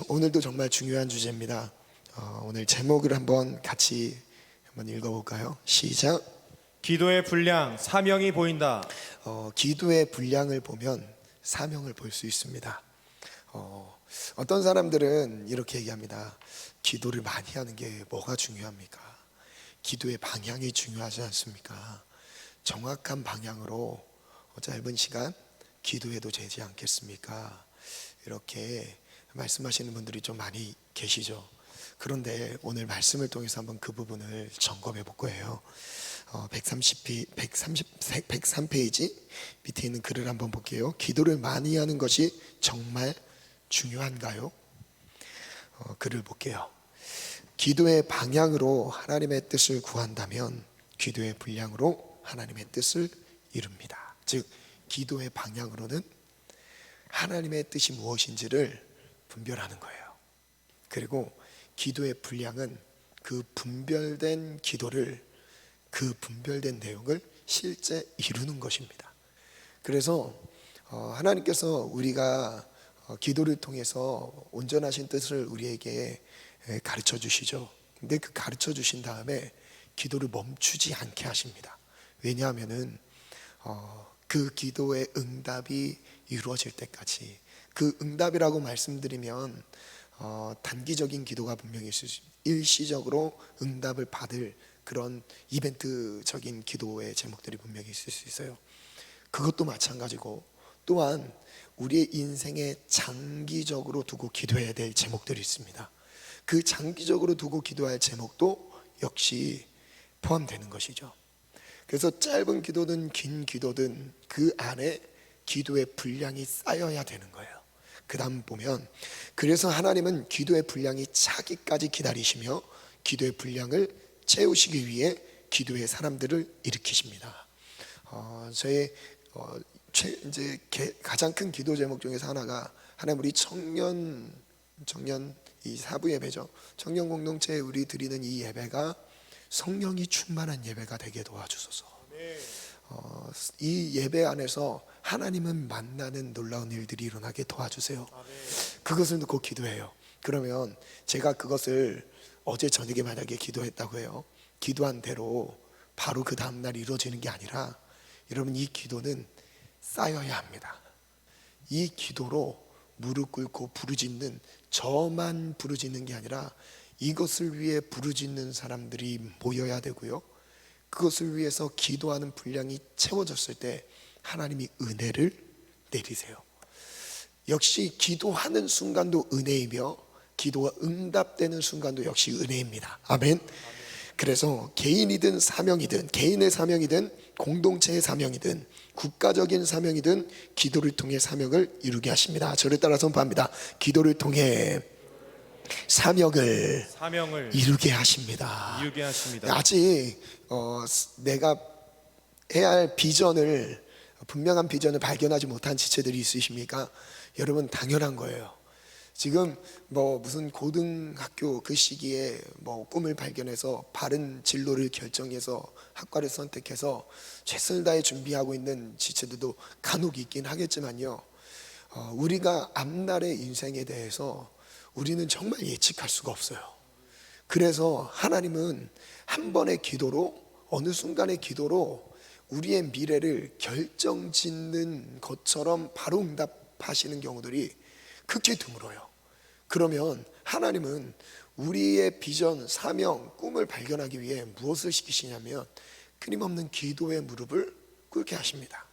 오늘도 정말 중요한 주제입니다. 오늘 제목을 같이 읽어볼까요? 시작. 기도의 분량, 사명이 보인다. 기도의 분량을 보면 사명을 볼 수 있습니다. 어떤 사람들은 이렇게 얘기합니다. 기도를 많이 하는 게 뭐가 중요합니까? 기도의 방향이 중요하지 않습니까? 정확한 방향으로 짧은 시간 기도해도 되지 않겠습니까? 이렇게 말씀하시는 분들이 좀 많이 계시죠. 그런데 오늘 말씀을 통해서 한번 그 부분을 점검해 볼 거예요. 103페이지 밑에 있는 글을 한번 볼게요. 기도를 많이 하는 것이 정말 중요한가요? 글을 볼게요. 기도의 방향으로 하나님의 뜻을 구한다면 기도의 분량으로 하나님의 뜻을 이룹니다. 즉 기도의 방향으로는 하나님의 뜻이 무엇인지를 분별하는 거예요. 그리고 기도의 분량은 그 분별된 기도를, 그 분별된 내용을 실제 이루는 것입니다. 그래서 하나님께서 우리가 기도를 통해서 온전하신 뜻을 우리에게 가르쳐 주시죠. 근데 그 가르쳐 주신 다음에 기도를 멈추지 않게 하십니다. 왜냐하면은 그 기도의 응답이 이루어질 때까지, 그 응답이라고 말씀드리면 단기적인 기도가 분명히 있을 수, 일시적으로 응답을 받을 그런 이벤트적인 기도의 제목들이 분명히 있을 수 있어요. 그것도 마찬가지고, 또한 우리의 인생에 장기적으로 두고 기도해야 될 제목들이 있습니다. 그 장기적으로 두고 기도할 제목도 역시 포함되는 것이죠. 그래서 짧은 기도든 긴 기도든 그 안에 기도의 분량이 쌓여야 되는 거예요. 그 다음 보면, 그래서 하나님은 기도의 분량이 차기까지 기다리시며 기도의 분량을 채우시기 위해 기도의 사람들을 일으키십니다. 저의 이제 가장 큰 기도 제목 중에서 하나가, 하나님 우리 청년 이 사부 예배죠. 청년 공동체에 우리 드리는 이 예배가 성령이 충만한 예배가 되게 도와주소서. 이 예배 안에서 하나님은 만나는 놀라운 일들이 일어나게 도와주세요. 그것을 놓고 기도해요. 그러면 제가 그것을 어제 저녁에 만약에 기도했다고 해요. 기도한 대로 바로 그 다음날 이루어지는 게 아니라, 여러분 이 기도는 쌓여야 합니다. 이 기도로 무릎 꿇고 부르짖는, 저만 부르짖는 게 아니라 이것을 위해 부르짖는 사람들이 모여야 되고요. 그것을 위해서 기도하는 분량이 채워졌을 때 하나님이 은혜를 내리세요. 역시 기도하는 순간도 은혜이며 기도가 응답되는 순간도 역시 은혜입니다. 아멘. 그래서 개인이든 사명이든, 개인의 사명이든 공동체의 사명이든 국가적인 사명이든 기도를 통해 사명을 이루게 하십니다. 저를 따라 선포합니다. 기도를 통해 사명을 이루게 하십니다. 아직 내가 해야 할 비전을, 분명한 비전을 발견하지 못한 지체들이 있으십니까? 여러분 당연한 거예요. 지금 무슨 고등학교 그 시기에 꿈을 발견해서 바른 진로를 결정해서 학과를 선택해서 최선을 다해 준비하고 있는 지체들도 간혹 있긴 하겠지만요, 우리가 앞날의 인생에 대해서 우리는 정말 예측할 수가 없어요. 그래서 하나님은 한 번의 기도로, 어느 순간의 기도로 우리의 미래를 결정짓는 것처럼 바로 응답하시는 경우들이 극히 드물어요. 그러면 하나님은 우리의 비전, 사명, 꿈을 발견하기 위해 무엇을 시키시냐면 끊임없는 기도의 무릎을 꿇게 하십니다.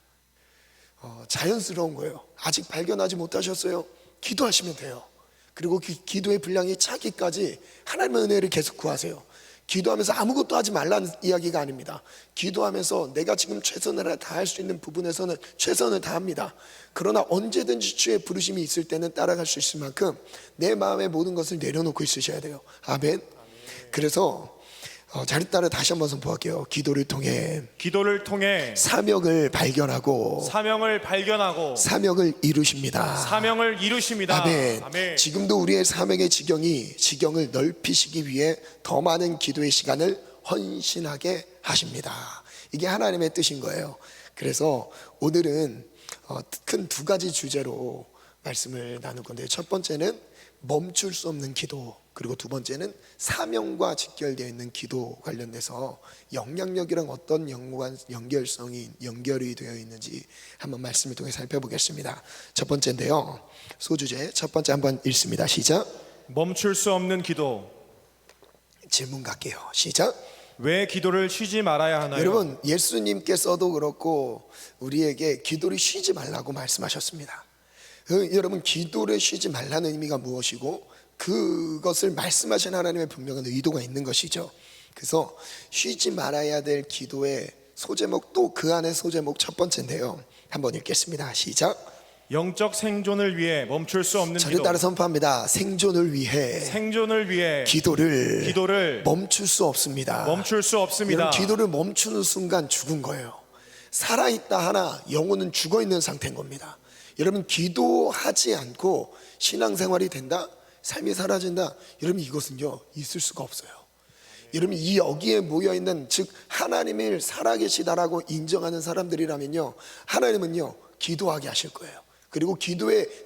자연스러운 거예요. 아직 발견하지 못하셨어요? 기도하시면 돼요. 그리고 기도의 분량이 차기까지 하나님의 은혜를 계속 구하세요. 기도하면서 아무것도 하지 말라는 이야기가 아닙니다. 기도하면서 내가 지금 최선을 다할 수 있는 부분에서는 최선을 다합니다. 그러나 언제든지 주의 부르심이 있을 때는 따라갈 수 있을 만큼 내 마음의 모든 것을 내려놓고 있으셔야 돼요. 아멘. 그래서 자리 따라 다시 한번 선포할게요. 기도를 통해 사명을 발견하고 사명을 이루십니다. 아멘. 지금도 우리의 사명의 지경을 넓히시기 위해 더 많은 기도의 시간을 헌신하게 하십니다. 이게 하나님의 뜻인 거예요. 그래서 오늘은 큰 두 가지 주제로 말씀을 나눌 건데요. 첫 번째는 멈출 수 없는 기도, 그리고 두 번째는 사명과 직결되어 있는 기도 관련돼서 영향력이랑 어떤 연결이 되어 있는지 한번 말씀을 통해 살펴보겠습니다. 첫 번째인데요, 소주제 첫 번째 한번 읽습니다. 시작. 멈출 수 없는 기도. 질문 갈게요. 시작. 왜 기도를 쉬지 말아야 하나요? 여러분, 예수님께서도 그렇고 우리에게 기도를 쉬지 말라고 말씀하셨습니다. 여러분, 기도를 쉬지 말라는 의미가 무엇이고 그것을 말씀하신 하나님의 분명한 의도가 있는 것이죠. 그래서 쉬지 말아야 될 기도의 소제목, 또 그 안에 소제목 첫 번째인데요, 한번 읽겠습니다. 시작. 영적 생존을 위해 멈출 수 없는 저를 기도. 따라 선포합니다. 생존을 위해 생존을 위해 기도를 멈출 수 없습니다. 멈출 수 없습니다. 여러분, 기도를 멈추는 순간 죽은 거예요. 살아있다 하나 영혼은 죽어있는 상태인 겁니다. 여러분, 기도하지 않고 신앙생활이 된다, 삶이 사라진다, 여러분 이것은요 있을 수가 없어요. 여러분, 이 여기에 모여있는, 즉 하나님을 살아계시다라고 인정하는 사람들이라면요, 하나님은요 기도하게 하실 거예요. 그리고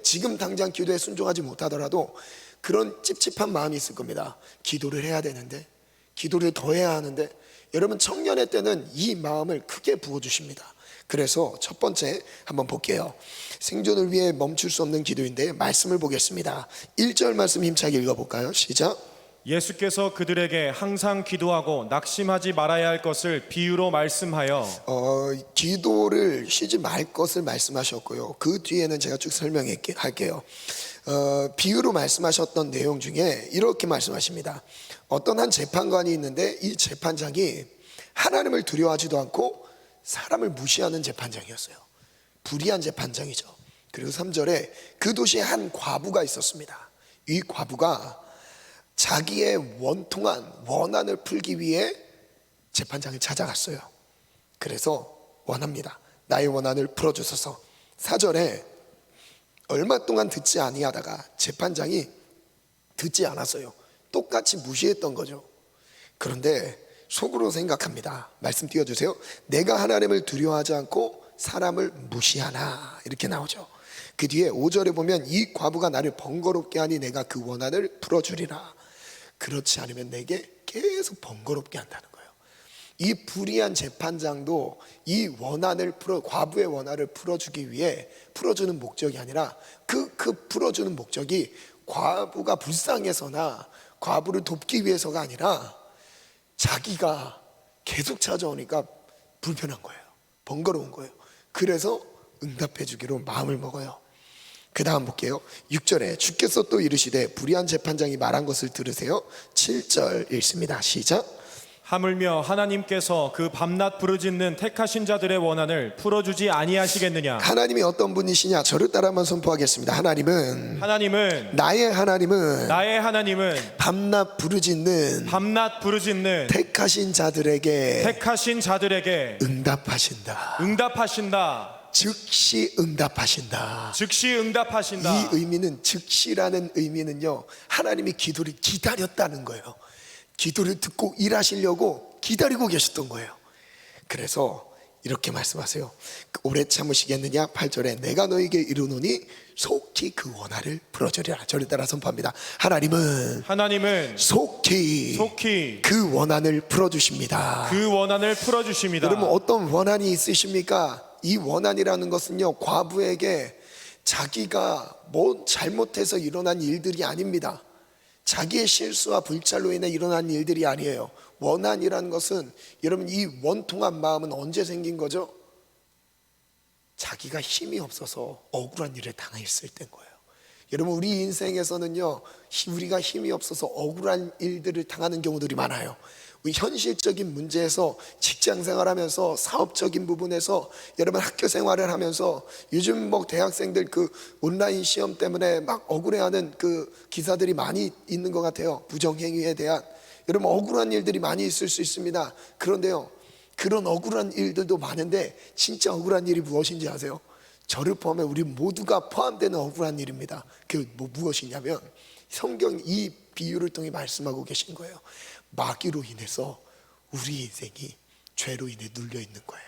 지금 당장 기도에 순종하지 못하더라도 그런 찝찝한 마음이 있을 겁니다. 기도를 해야 되는데, 기도를 더 해야 하는데. 여러분, 청년의 때는 이 마음을 크게 부어주십니다. 그래서 첫 번째 한번 볼게요. 생존을 위해 멈출 수 없는 기도인데 말씀을 보겠습니다. 1절 말씀 힘차게 읽어볼까요? 시작. 예수께서 그들에게 항상 기도하고 낙심하지 말아야 할 것을 비유로 말씀하여. 기도를 쉬지 말 것을 말씀하셨고요, 그 뒤에는 제가 쭉 설명할게요. 비유로 말씀하셨던 내용 중에 이렇게 말씀하십니다. 어떤 한 재판관이 있는데 이 재판장이 하나님을 두려워하지도 않고 사람을 무시하는 재판장이었어요. 불의한 재판장이죠. 그리고 3절에 그 도시에 한 과부가 있었습니다. 이 과부가 자기의 원통한 원한을 풀기 위해 재판장을 찾아갔어요. 그래서 원합니다. 나의 원한을 풀어주소서. 4절에 얼마 동안 듣지 아니하다가 재판장이 듣지 않았어요. 똑같이 무시했던 거죠. 그런데 속으로 생각합니다. 말씀 띄워주세요. 내가 하나님을 두려워하지 않고 사람을 무시하나, 이렇게 나오죠. 그 뒤에 5절에 보면 이 과부가 나를 번거롭게 하니 내가 그 원한을 풀어주리라. 그렇지 않으면 내게 계속 번거롭게 한다는 거예요. 이 불의한 재판장도 이 과부의 원한을 풀어주기 위해 풀어주는 목적이 아니라 그 풀어주는 목적이 과부가 불쌍해서나 과부를 돕기 위해서가 아니라 자기가 계속 찾아오니까 불편한 거예요. 번거로운 거예요. 그래서 응답해 주기로 마음을 먹어요. 그 다음 볼게요. 6절에 주께서 또 이르시되 불의한 재판장이 말한 것을 들으세요. 7절 읽습니다. 시작. 하물며 하나님께서 그 밤낮 부르짖는 택하신 자들의 원한을 풀어주지 아니하시겠느냐. 하나님이 어떤 분이시냐? 저를 따라 한번 선포하겠습니다. 하나님은 나의 하나님은 밤낮 부르짖는 택하신 자들에게 응답하신다. 즉시 응답하신다. 이 의미는, 즉시라는 의미는요, 하나님이 기도를 기다렸다는 거예요. 기도를 듣고 일하시려고 기다리고 계셨던 거예요. 그래서 이렇게 말씀하세요. 오래 참으시겠느냐? 8절에 내가 너에게 이르노니 속히 그 원한을 풀어주리라. 저를 따라 선포합니다. 하나님은 속히 그 원한을 풀어주십니다. 여러분, 어떤 원한이 있으십니까? 이 원한이라는 것은요, 과부에게 자기가 잘못해서 일어난 일들이 아닙니다. 자기의 실수와 불찰로 인해 일어난 일들이 아니에요. 원한이라는 것은, 여러분, 이 원통한 마음은 언제 생긴 거죠? 자기가 힘이 없어서 억울한 일을 당했을 때인 거예요. 여러분, 우리 인생에서는요, 우리가 힘이 없어서 억울한 일들을 당하는 경우들이 많아요. 우리 현실적인 문제에서, 직장 생활하면서, 사업적인 부분에서, 여러분 학교 생활을 하면서, 요즘 대학생들 그 온라인 시험 때문에 막 억울해하는 그 기사들이 많이 있는 것 같아요. 부정행위에 대한, 여러분 억울한 일들이 많이 있을 수 있습니다. 그런데요, 그런 억울한 일들도 많은데 진짜 억울한 일이 무엇인지 아세요? 저를 포함해 우리 모두가 포함되는 억울한 일입니다. 그게 무엇이냐면, 성경 이 비유를 통해 말씀하고 계신 거예요. 마귀로 인해서 우리 인생이 죄로 인해 눌려 있는 거예요.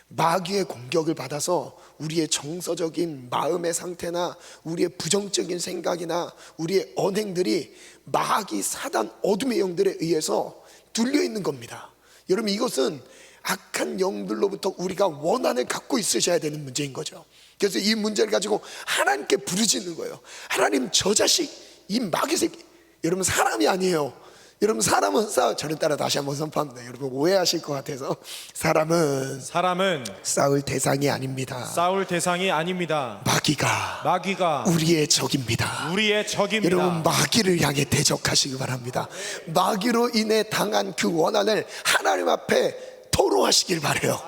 마귀의 공격을 받아서 우리의 정서적인 마음의 상태나 우리의 부정적인 생각이나 우리의 언행들이 마귀, 사단, 어둠의 영들에 의해서 눌려 있는 겁니다. 여러분, 이것은 악한 영들로부터 우리가 원한을 갖고 있으셔야 되는 문제인 거죠. 그래서 이 문제를 가지고 하나님께 부르짖는 거예요. 하나님, 저 자식, 이 마귀 새끼, 여러분 사람이 아니에요. 여러분, 사람은 저를 따라 다시 한번 선포합니다. 여러분 오해하실 것 같아서, 사람은 싸울 대상이 아닙니다. 싸울 대상이 아닙니다. 마귀가 우리의 적입니다. 여러분, 마귀를 향해 대적하시기 바랍니다. 마귀로 인해 당한 그 원한을 하나님 앞에 토로하시길 바래요.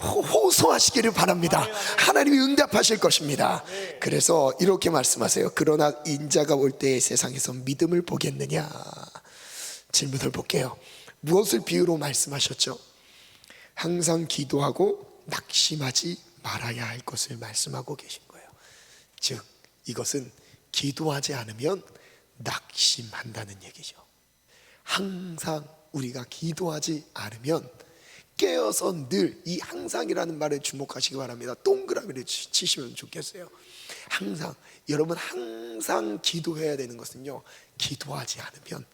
호소하시기를 바랍니다. 하나님이 응답하실 것입니다. 그래서 이렇게 말씀하세요. 그러나 인자가 올 때의 세상에서 믿음을 보겠느냐? 질문을 볼게요. 무엇을 비유로 말씀하셨죠? 항상 기도하고 낙심하지 말아야 할 것을 말씀하고 계신 거예요. 즉, 이것은 기도하지 않으면 낙심한다는 얘기죠. 항상 우리가 기도하지 않으면, 깨어서 늘 이 항상이라는 말에 주목하시기 바랍니다. 동그라미를 치시면 좋겠어요. 항상, 여러분 항상 기도해야 되는 것은요, 기도하지 않으면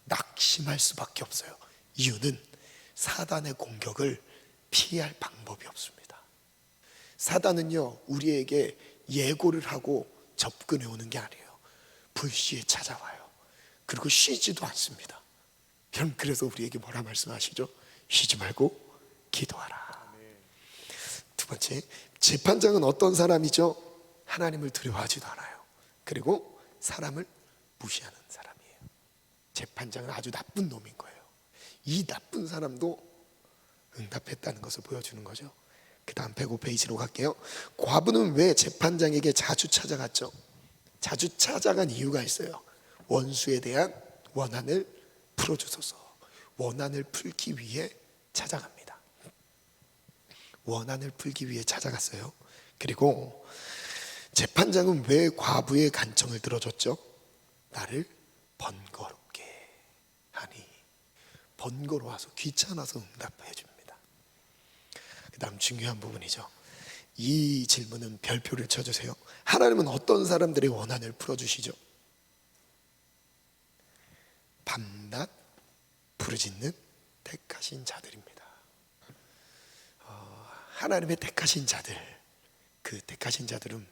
낙심할 수밖에 없어요. 이유는 사단의 공격을 피할 방법이 없습니다. 사단은요, 우리에게 예고를 하고 접근해 오는 게 아니에요. 불시에 찾아와요. 그리고 쉬지도 않습니다. 여러분, 그래서 우리에게 뭐라 말씀하시죠? 쉬지 말고 기도하라. 두 번째, 재판장은 어떤 사람이죠? 하나님을 두려워하지도 않아요. 그리고 사람을 무시하는 사람이에요. 재판장은 아주 나쁜 놈인 거예요. 이 나쁜 사람도 응답했다는 것을 보여주는 거죠. 그 다음 105페이지로 갈게요. 과부는 왜 재판장에게 자주 찾아갔죠? 자주 찾아간 이유가 있어요. 원수에 대한 원한을 풀어주소서. 원한을 풀기 위해 찾아갑니다. 원한을 풀기 위해 찾아갔어요. 그리고 재판장은 왜 과부의 간청을 들어줬죠? 나를 번거롭게 하니. 번거로워서, 귀찮아서 응답해 줍니다. 그 다음 중요한 부분이죠. 이 질문은 별표를 쳐주세요. 하나님은 어떤 사람들의 원한을 풀어주시죠? 밤낮 부르짖는 택하신 자들입니다. 하나님의 택하신 자들, 그 택하신 자들은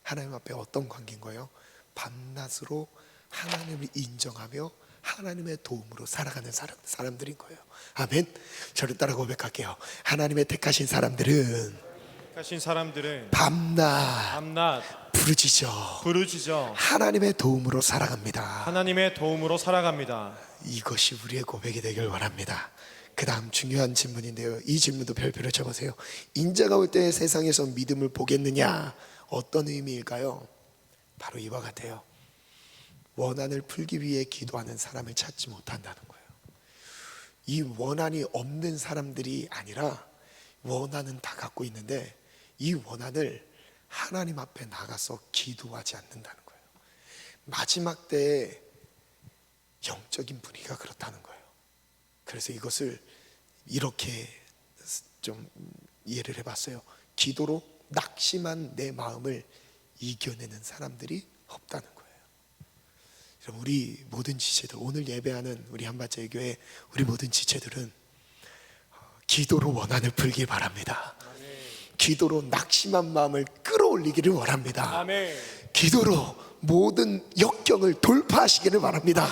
하나님 앞에 어떤 관계인 거예요? 밤낮으로 하나님을 인정하며 하나님의 도움으로 살아가는 사람들인 거예요. 아멘. 저를 따라 고백할게요. 하나님의 택하신 사람들은 밤낮 부르짖어 하나님의 도움으로 살아갑니다. 이것이 우리의 고백이 되길 원합니다. 그 다음 중요한 질문인데요, 이 질문도 별표를 쳐보세요. 인자가 올 때 세상에서 믿음을 보겠느냐? 어떤 의미일까요? 바로 이와 같아요. 원한을 풀기 위해 기도하는 사람을 찾지 못한다는 거예요. 이 원한이 없는 사람들이 아니라 원한은 다 갖고 있는데 이 원한을 하나님 앞에 나가서 기도하지 않는다는 거예요. 마지막 때의 영적인 분위기가 그렇다는 거예요. 그래서 이것을 이렇게 좀 이해를 해봤어요. 기도로 낙심한 내 마음을 이겨내는 사람들이 없다는 거예요. 여러분, 우리 모든 지체들, 오늘 예배하는 우리 한밭제 교회 우리 모든 지체들은 기도로 원한을 풀길 바랍니다. 기도로 낙심한 마음을 끌어올리기를 원합니다. 기도로 모든 역경을 돌파하시기를 바랍니다.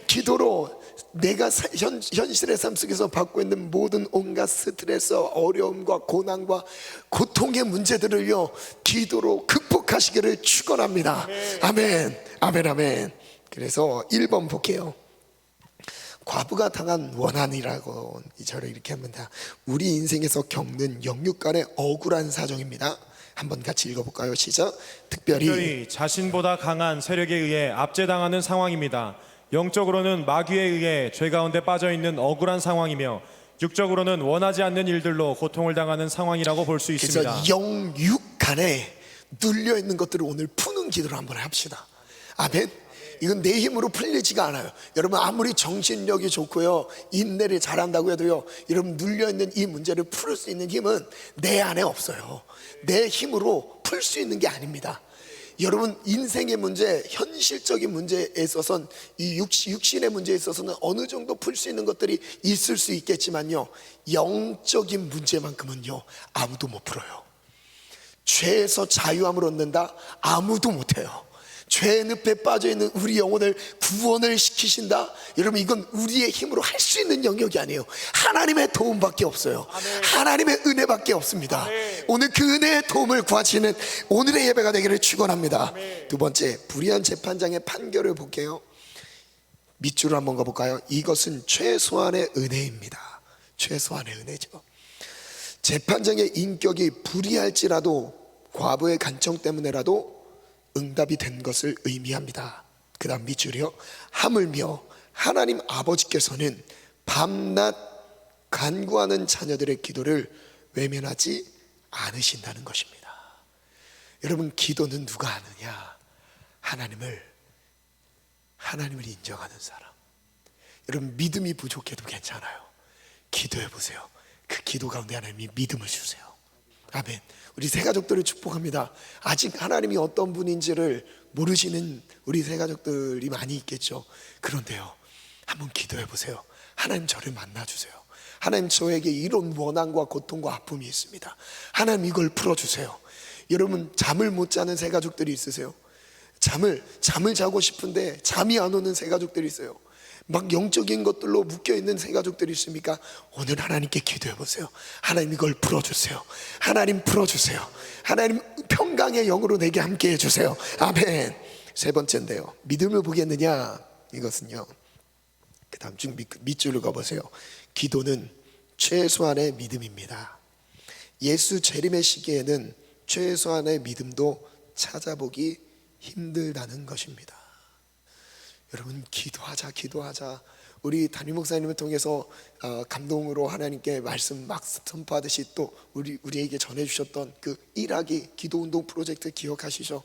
기도로 내가 현실의 삶 속에서 받고 있는 모든 온갖 스트레스, 어려움과 고난과 고통의 문제들을요, 기도로 극복하시기를 축원합니다. 아멘, 아멘, 아멘. 그래서 1번 볼게요. 과부가 당한 원한이라고 저를 이렇게 합니다. 우리 인생에서 겪는 영육간의 억울한 사정입니다. 한번 같이 읽어볼까요? 시작. 특별히 자신보다 강한 세력에 의해 압제당하는 상황입니다. 영적으로는 마귀에 의해 죄 가운데 빠져있는 억울한 상황이며 육적으로는 원하지 않는 일들로 고통을 당하는 상황이라고 볼 수 있습니다. 그래서 영육간에 눌려있는 것들을 오늘 푸는 기도를 한번 합시다. 아멘. 이건 내 힘으로 풀리지가 않아요. 여러분 아무리 정신력이 좋고요, 인내를 잘한다고 해도요, 여러분 눌려있는 이 문제를 풀 수 있는 힘은 내 안에 없어요. 내 힘으로 풀 수 있는 게 아닙니다. 여러분 인생의 문제, 현실적인 문제에 있어서는, 이 육신의 문제에 있어서는 어느 정도 풀 수 있는 것들이 있을 수 있겠지만요, 영적인 문제만큼은요 아무도 못 풀어요. 죄에서 자유함을 얻는다? 아무도 못해요. 죄의 늪에 빠져있는 우리 영혼을 구원을 시키신다? 여러분 이건 우리의 힘으로 할 수 있는 영역이 아니에요. 하나님의 도움밖에 없어요. 하나님의 은혜밖에 없습니다. 오늘 그 은혜의 도움을 구하시는 오늘의 예배가 되기를 축원합니다. 두 번째, 불의한 재판장의 판결을 볼게요. 밑줄을 한번 가볼까요? 이것은 최소한의 은혜입니다. 최소한의 은혜죠. 재판장의 인격이 불의할지라도 과부의 간청 때문에라도 응답이 된 것을 의미합니다. 그 다음 밑줄이요. 하물며 하나님 아버지께서는 밤낮 간구하는 자녀들의 기도를 외면하지 않으신다는 것입니다. 여러분 기도는 누가 하느냐? 하나님을 인정하는 사람. 여러분 믿음이 부족해도 괜찮아요. 기도해 보세요. 그 기도 가운데 하나님이 믿음을 주세요. 아멘. 우리 새가족들을 축복합니다. 아직 하나님이 어떤 분인지를 모르시는 우리 새가족들이 많이 있겠죠. 그런데요, 한번 기도해 보세요. 하나님 저를 만나주세요. 하나님 저에게 이런 원한과 고통과 아픔이 있습니다. 하나님 이걸 풀어주세요. 여러분 잠을 못 자는 새가족들이 있으세요? 잠을 자고 싶은데 잠이 안 오는 새가족들이 있어요. 막 영적인 것들로 묶여있는 새가족들이 있습니까? 오늘 하나님께 기도해 보세요. 하나님 이걸 풀어주세요. 하나님 풀어주세요. 하나님 평강의 영으로 내게 함께 해주세요. 아멘. 세 번째인데요, 믿음을 보겠느냐? 이것은요, 그 다음 중 밑줄을 가보세요. 기도는 최소한의 믿음입니다. 예수 재림의 시기에는 최소한의 믿음도 찾아보기 힘들다는 것입니다. 여러분 기도하자. 우리 담임 목사님을 통해서 감동으로 하나님께 말씀 막 선포하듯이 또 우리에게 전해주셨던 그 일하기 기도운동 프로젝트 기억하시죠?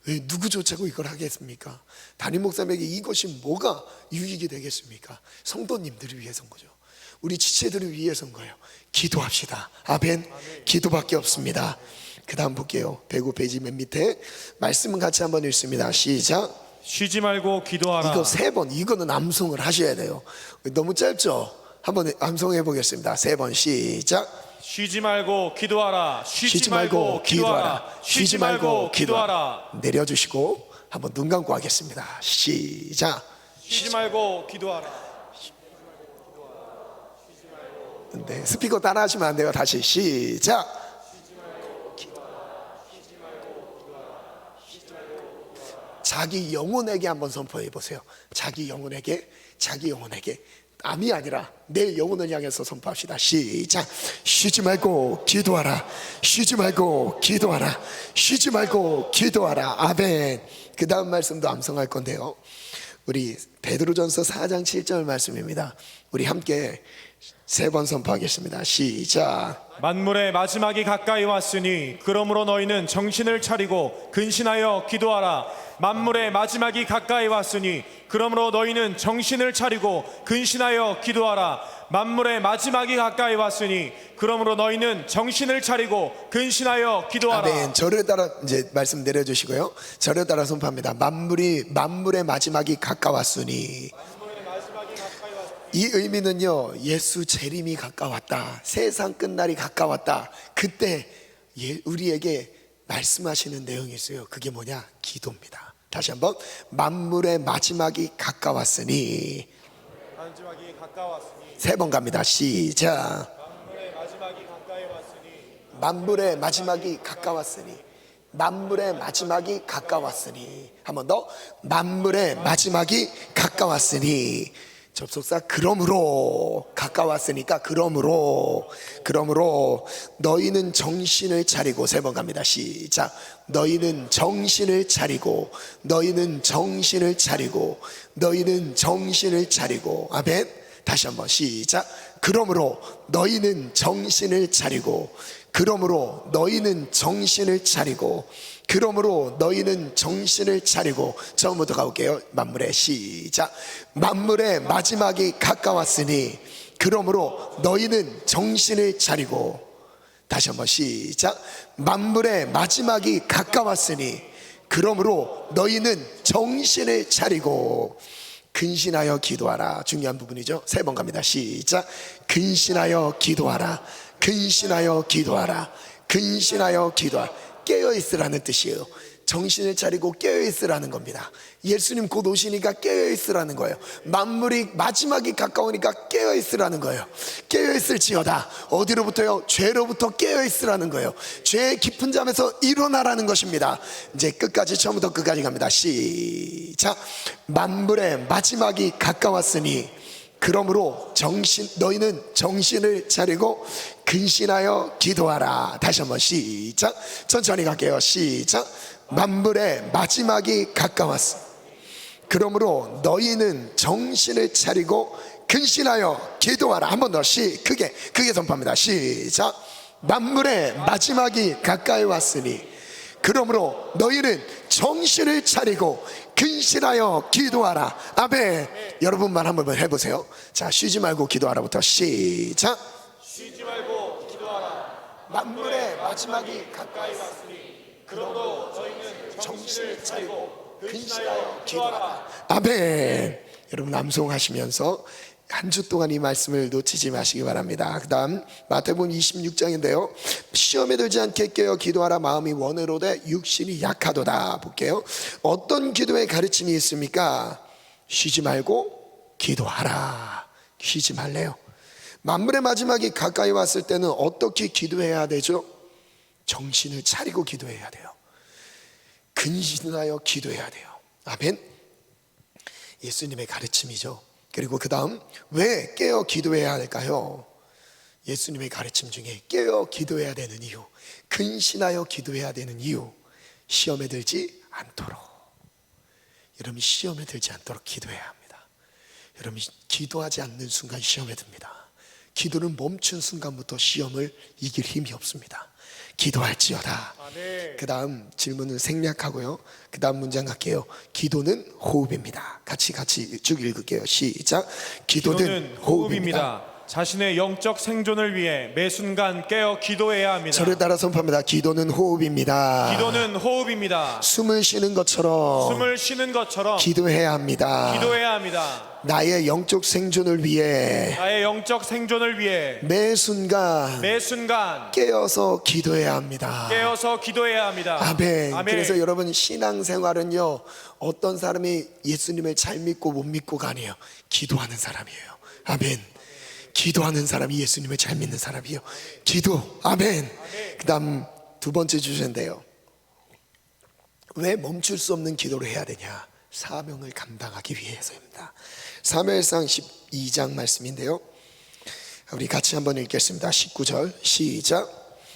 왜 누구조차고 이걸 하겠습니까? 담임 목사님에게 이것이 뭐가 유익이 되겠습니까? 성도님들을 위해서인 거죠. 우리 지체들을 위해서인 거예요. 기도합시다. 아멘. 기도밖에 없습니다. 그 다음 볼게요. 105페이지 맨 밑에 말씀은 같이 한번 읽습니다. 시작. 쉬지 말고 기도하라. 이거 3번, 이거는 암송을 하셔야 돼요. 너무 짧죠? 한번 암송해 보겠습니다. 3번 시작. 쉬지 말고 기도하라. 쉬지 말고 기도하라. 쉬지 말고 기도하라. 내려주시고 한번 눈 감고 하겠습니다. 시작. 쉬지 말고 기도하라. 네, 스피커 따라 하시면 안 돼요. 다시 시작. 자기 영혼에게 한번 선포해 보세요. 자기 영혼에게 남이 아니라 내 영혼을 향해서 선포합시다. 시작. 쉬지 말고 기도하라. 쉬지 말고 기도하라. 쉬지 말고 기도하라. 아멘. 그 다음 말씀도 암송할 건데요, 우리 베드로전서 4장 7절 말씀입니다. 우리 함께 3번 선포하겠습니다. 시작. 만물의 마지막이 가까이 왔으니 그러므로 너희는 정신을 차리고 근신하여 기도하라. 만물의 마지막이 가까이 왔으니 그러므로 너희는 정신을 차리고 근신하여 기도하라. 만물의 마지막이 가까이 왔으니 그러므로 너희는 정신을 차리고 근신하여 기도하라. 아멘. 저를 따라 이제 말씀 내려주시고요, 저를 따라 선포합니다. 만물의 마지막이 가까웠으니. 이 의미는요, 예수 재림이 가까웠다, 세상 끝날이 가까웠다, 그때 우리에게 말씀하시는 내용이 있어요. 그게 뭐냐? 기도입니다. 다시 한번, 만물의 마지막이 가까웠으니. 3번 갑니다. 시작. 만물의 마지막이 가까이 왔으니. 만물의 마지막이 가까웠으니. 만물의 마지막이 가까웠으니. 한 번 더. 만물의 마지막이 가까웠으니. 접속사 그러므로, 가까웠으니까 그러므로 너희는 정신을 차리고. 3번 갑니다. 시작. 너희는 정신을 차리고. 아멘. 다시 한번 시작. 그러므로 너희는 정신을 차리고. 그러므로 너희는 정신을 차리고, 처음부터 가볼게요. 만물의 시작. 만물의 마지막이 가까웠으니 그러므로 너희는 정신을 차리고. 다시 한번 시작. 만물의 마지막이 가까웠으니 그러므로 너희는 정신을 차리고 근신하여 기도하라. 중요한 부분이죠. 3번 갑니다. 시작. 근신하여 기도하라. 근신하여 기도하라. 근신하여 기도하라. 깨어있으라는 뜻이에요. 정신을 차리고 깨어있으라는 겁니다. 예수님 곧 오시니까 깨어있으라는 거예요. 만물이 마지막이 가까우니까 깨어있으라는 거예요. 깨어있을지어다. 어디로부터요? 죄로부터 깨어있으라는 거예요. 죄의 깊은 잠에서 일어나라는 것입니다. 이제 끝까지, 처음부터 끝까지 갑니다. 시작. 만물의 마지막이 가까웠으니 그러므로 너희는 정신을 차리고 근신하여 기도하라. 다시 한번 시작. 천천히 갈게요. 시작. 만물의 마지막이 가까웠어. 그러므로 너희는 정신을 차리고 근신하여 기도하라. 한 번 더 크게 선포합니다. 시작. 만물의 마지막이 가까이 왔으니 그러므로 너희는 정신을 차리고 근신하여 기도하라. 아멘. 여러분만 한번 해보세요. 자, 쉬지 말고 기도하라부터 시작. 쉬지 말고 기도하라. 만물의 마지막이 가까이 왔으니 그러므로 저희는 정신을 차리고 근신하여 기도하라. 아멘. 여러분 암송하시면서 한 주 동안 이 말씀을 놓치지 마시기 바랍니다. 그 다음 마태복음 26장인데요 시험에 들지 않게 깨어 기도하라. 마음이 원으로되 육신이 약하도다. 볼게요. 어떤 기도의 가르침이 있습니까? 쉬지 말고 기도하라. 쉬지 말래요. 만물의 마지막이 가까이 왔을 때는 어떻게 기도해야 되죠? 정신을 차리고 기도해야 돼요. 근신하여 기도해야 돼요. 아멘. 예수님의 가르침이죠. 그리고 그 다음 왜 깨어 기도해야 할까요? 예수님의 가르침 중에 깨어 기도해야 되는 이유, 근신하여 기도해야 되는 이유, 시험에 들지 않도록. 여러분 시험에 들지 않도록 기도해야 합니다. 여러분 기도하지 않는 순간 시험에 듭니다. 기도를 멈춘 순간부터 시험을 이길 힘이 없습니다. 기도할지어다. 아멘. 그 다음 질문은 생략하고요. 그 다음 문장 갈게요. 기도는 호흡입니다. 같이 쭉 읽을게요. 시작. 기도는 호흡입니다. 자신의 영적 생존을 위해 매 순간 깨어 기도해야 합니다. 저를 따라 선포합니다. 기도는 호흡입니다. 기도는 호흡입니다. 숨을 쉬는 것처럼 숨을 쉬는 것처럼 기도해야 합니다. 기도해야 합니다. 나의 영적 생존을 위해 나의 영적 생존을 위해 매 순간 깨어서 기도해야 합니다. 깨어서 기도해야 합니다. 아멘. 아멘. 그래서 여러분 신앙생활은요 어떤 사람이 예수님을 잘 믿고 못 믿고가 아니에요. 기도하는 사람이에요. 아멘. 기도하는 사람이 예수님을 잘 믿는 사람이에요. 기도. 아멘. 그 다음 두 번째 주제인데요 왜 멈출 수 없는 기도를 해야 되냐? 사명을 감당하기 위해서입니다. 사무엘상 12장 말씀인데요 우리 같이 한번 읽겠습니다. 19절 시작.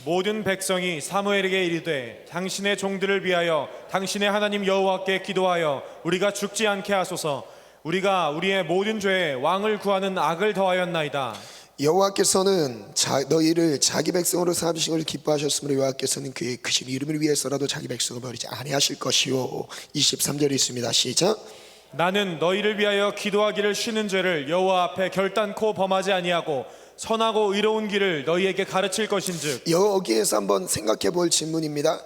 모든 백성이 사무엘에게 이르되 당신의 종들을 위하여 당신의 하나님 여호와께 기도하여 우리가 죽지 않게 하소서. 우리가 우리의 모든 죄에 왕을 구하는 악을 더하였나이다. 여호와께서는 너희를 자기 백성으로 삼으심을 기뻐하셨으므로 여호와께서는 그의 크신 이름을 위해서라도 자기 백성을 버리지 아니하실 것이요. 23절에 있습니다. 시작. 나는 너희를 위하여 기도하기를 쉬는 죄를 여호와 앞에 결단코 범하지 아니하고 선하고 의로운 길을 너희에게 가르칠 것인즉. 여기에서 한번 생각해 볼 질문입니다.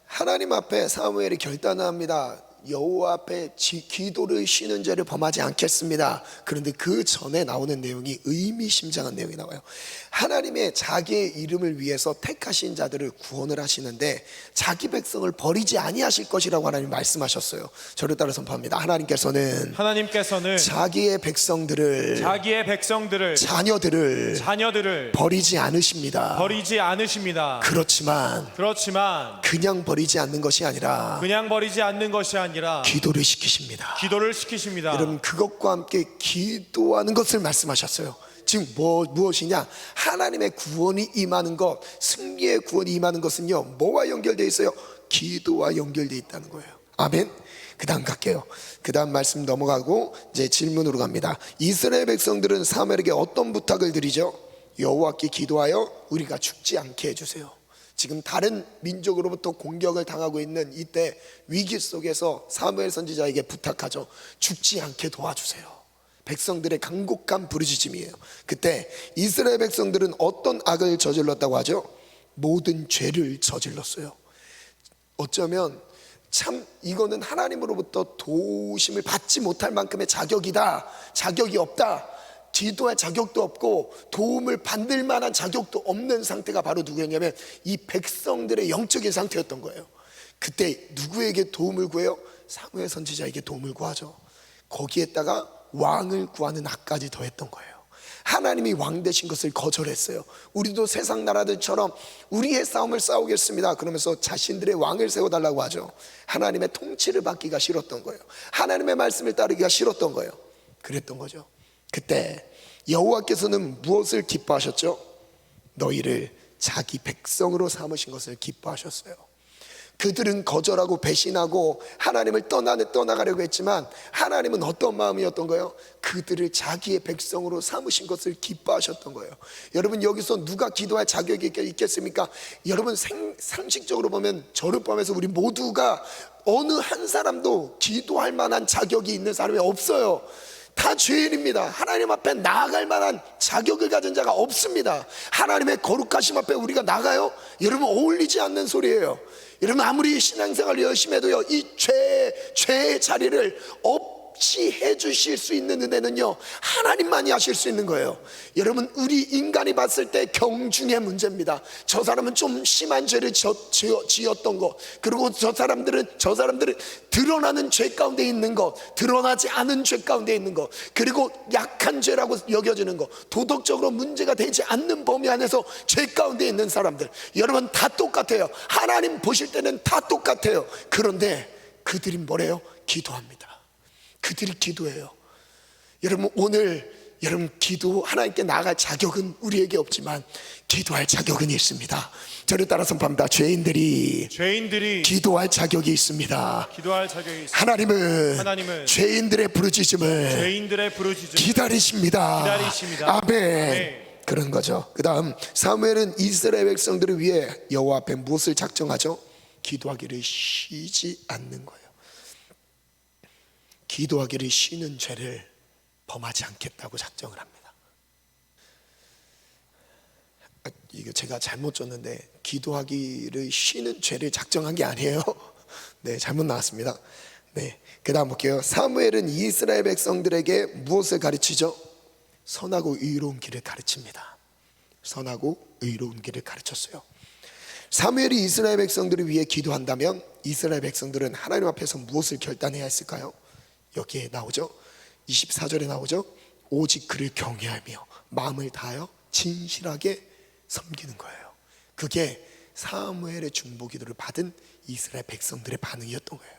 하나님 앞에 사무엘이 결단합니다. 여호와 앞에 기도를 쉬는 죄를 범하지 않겠습니다. 그런데 그 전에 나오는 내용이 의미심장한 내용이 나와요. 하나님의 자기의 이름을 위해서 택하신 자들을 구원을 하시는데 자기 백성을 버리지 아니하실 것이라고 하나님 말씀하셨어요. 저를 따라 선포합니다. 하나님께서는 자기의 백성들을 자녀들을 버리지 않으십니다. 그렇지만 그냥 버리지 않는 것이 아니라 기도를 시키십니다. 여러분 그것과 함께 기도하는 것을 말씀하셨어요. 지금 무엇이냐? 하나님의 구원이 임하는 것, 승리의 구원이 임하는 것은요 뭐와 연결되어 있어요? 기도와 연결되어 있다는 거예요. 아멘. 그 다음 갈게요. 그 다음 말씀 넘어가고 이제 질문으로 갑니다. 이스라엘 백성들은 사무엘에게 어떤 부탁을 드리죠? 여호와께 기도하여 우리가 죽지 않게 해주세요. 지금 다른 민족으로부터 공격을 당하고 있는 이때 위기 속에서 사무엘 선지자에게 부탁하죠. 죽지 않게 도와주세요. 백성들의 간곡한 부르짖음이에요. 그때 이스라엘 백성들은 어떤 악을 저질렀다고 하죠? 모든 죄를 저질렀어요. 어쩌면 참 이거는 하나님으로부터 도우심을 받지 못할 만큼의 자격이다, 자격이 없다, 기도할 자격도 없고 도움을 받을 만한 자격도 없는 상태가 바로 누구였냐면 이 백성들의 영적인 상태였던 거예요. 그때 누구에게 도움을 구해요? 사무엘 선지자에게 도움을 구하죠. 거기에다가 왕을 구하는 악까지 더했던 거예요. 하나님이 왕 되신 것을 거절했어요. 우리도 세상 나라들처럼 우리의 싸움을 싸우겠습니다 그러면서 자신들의 왕을 세워달라고 하죠. 하나님의 통치를 받기가 싫었던 거예요. 하나님의 말씀을 따르기가 싫었던 거예요. 그랬던 거죠. 그때 여호와께서는 무엇을 기뻐하셨죠? 너희를 자기 백성으로 삼으신 것을 기뻐하셨어요. 그들은 거절하고 배신하고 하나님을 떠나가려고 했지만 하나님은 어떤 마음이었던 거예요? 그들을 자기의 백성으로 삼으신 것을 기뻐하셨던 거예요. 여러분 여기서 누가 기도할 자격이 있겠습니까? 여러분 상식적으로 보면 저를 포함해서 우리 모두가 어느 한 사람도 기도할 만한 자격이 있는 사람이 없어요. 다 죄인입니다. 하나님 앞에 나아갈 만한 자격을 가진 자가 없습니다. 하나님의 거룩하심 앞에 우리가 나가요? 여러분 어울리지 않는 소리예요. 여러분 아무리 신앙생활을 열심히 해도요, 이 죄의 자리를 없이 해주실 수 있는 은혜는요 하나님만이 하실 수 있는 거예요. 여러분 우리 인간이 봤을 때 경중의 문제입니다. 저 사람은 좀 심한 죄를 지었던 것, 그리고 저 사람들은 드러나는 죄 가운데 있는 것, 드러나지 않은 죄 가운데 있는 것, 그리고 약한 죄라고 여겨지는 것, 도덕적으로 문제가 되지 않는 범위 안에서 죄 가운데 있는 사람들, 여러분 다 똑같아요. 하나님 보실 때는 다 똑같아요. 그런데 그들이 뭐래요? 기도합니다. 그들이 기도해요. 여러분 오늘 여러분 기도 하나님께 나아갈 자격은 우리에게 없지만 기도할 자격은 있습니다. 저를 따라 선포합니다. 죄인들이 기도할 자격이 있습니다. 하나님은 죄인들의 부르짖음을 기다리십니다. 아멘. 그런 거죠. 그 다음 사무엘은 이스라엘 백성들을 위해 여호와 앞에 무엇을 작정하죠? 기도하기를 쉬지 않는 거예요. 기도하기를 쉬는 죄를 범하지 않겠다고 작정을 합니다. 이거 제가 잘못 줬는데 기도하기를 쉬는 죄를 작정한 게 아니에요. 네, 잘못 나왔습니다. 네, 그 다음 볼게요. 사무엘은 이스라엘 백성들에게 무엇을 가르치죠? 선하고 의로운 길을 가르칩니다. 선하고 의로운 길을 가르쳤어요. 사무엘이 이스라엘 백성들을 위해 기도한다면 이스라엘 백성들은 하나님 앞에서 무엇을 결단해야 했을까요? 여기에 나오죠. 24절에 나오죠. 오직 그를 경외하며 마음을 다하여 진실하게 섬기는 거예요. 그게 사무엘의 중보기도를 받은 이스라엘 백성들의 반응이었던 거예요.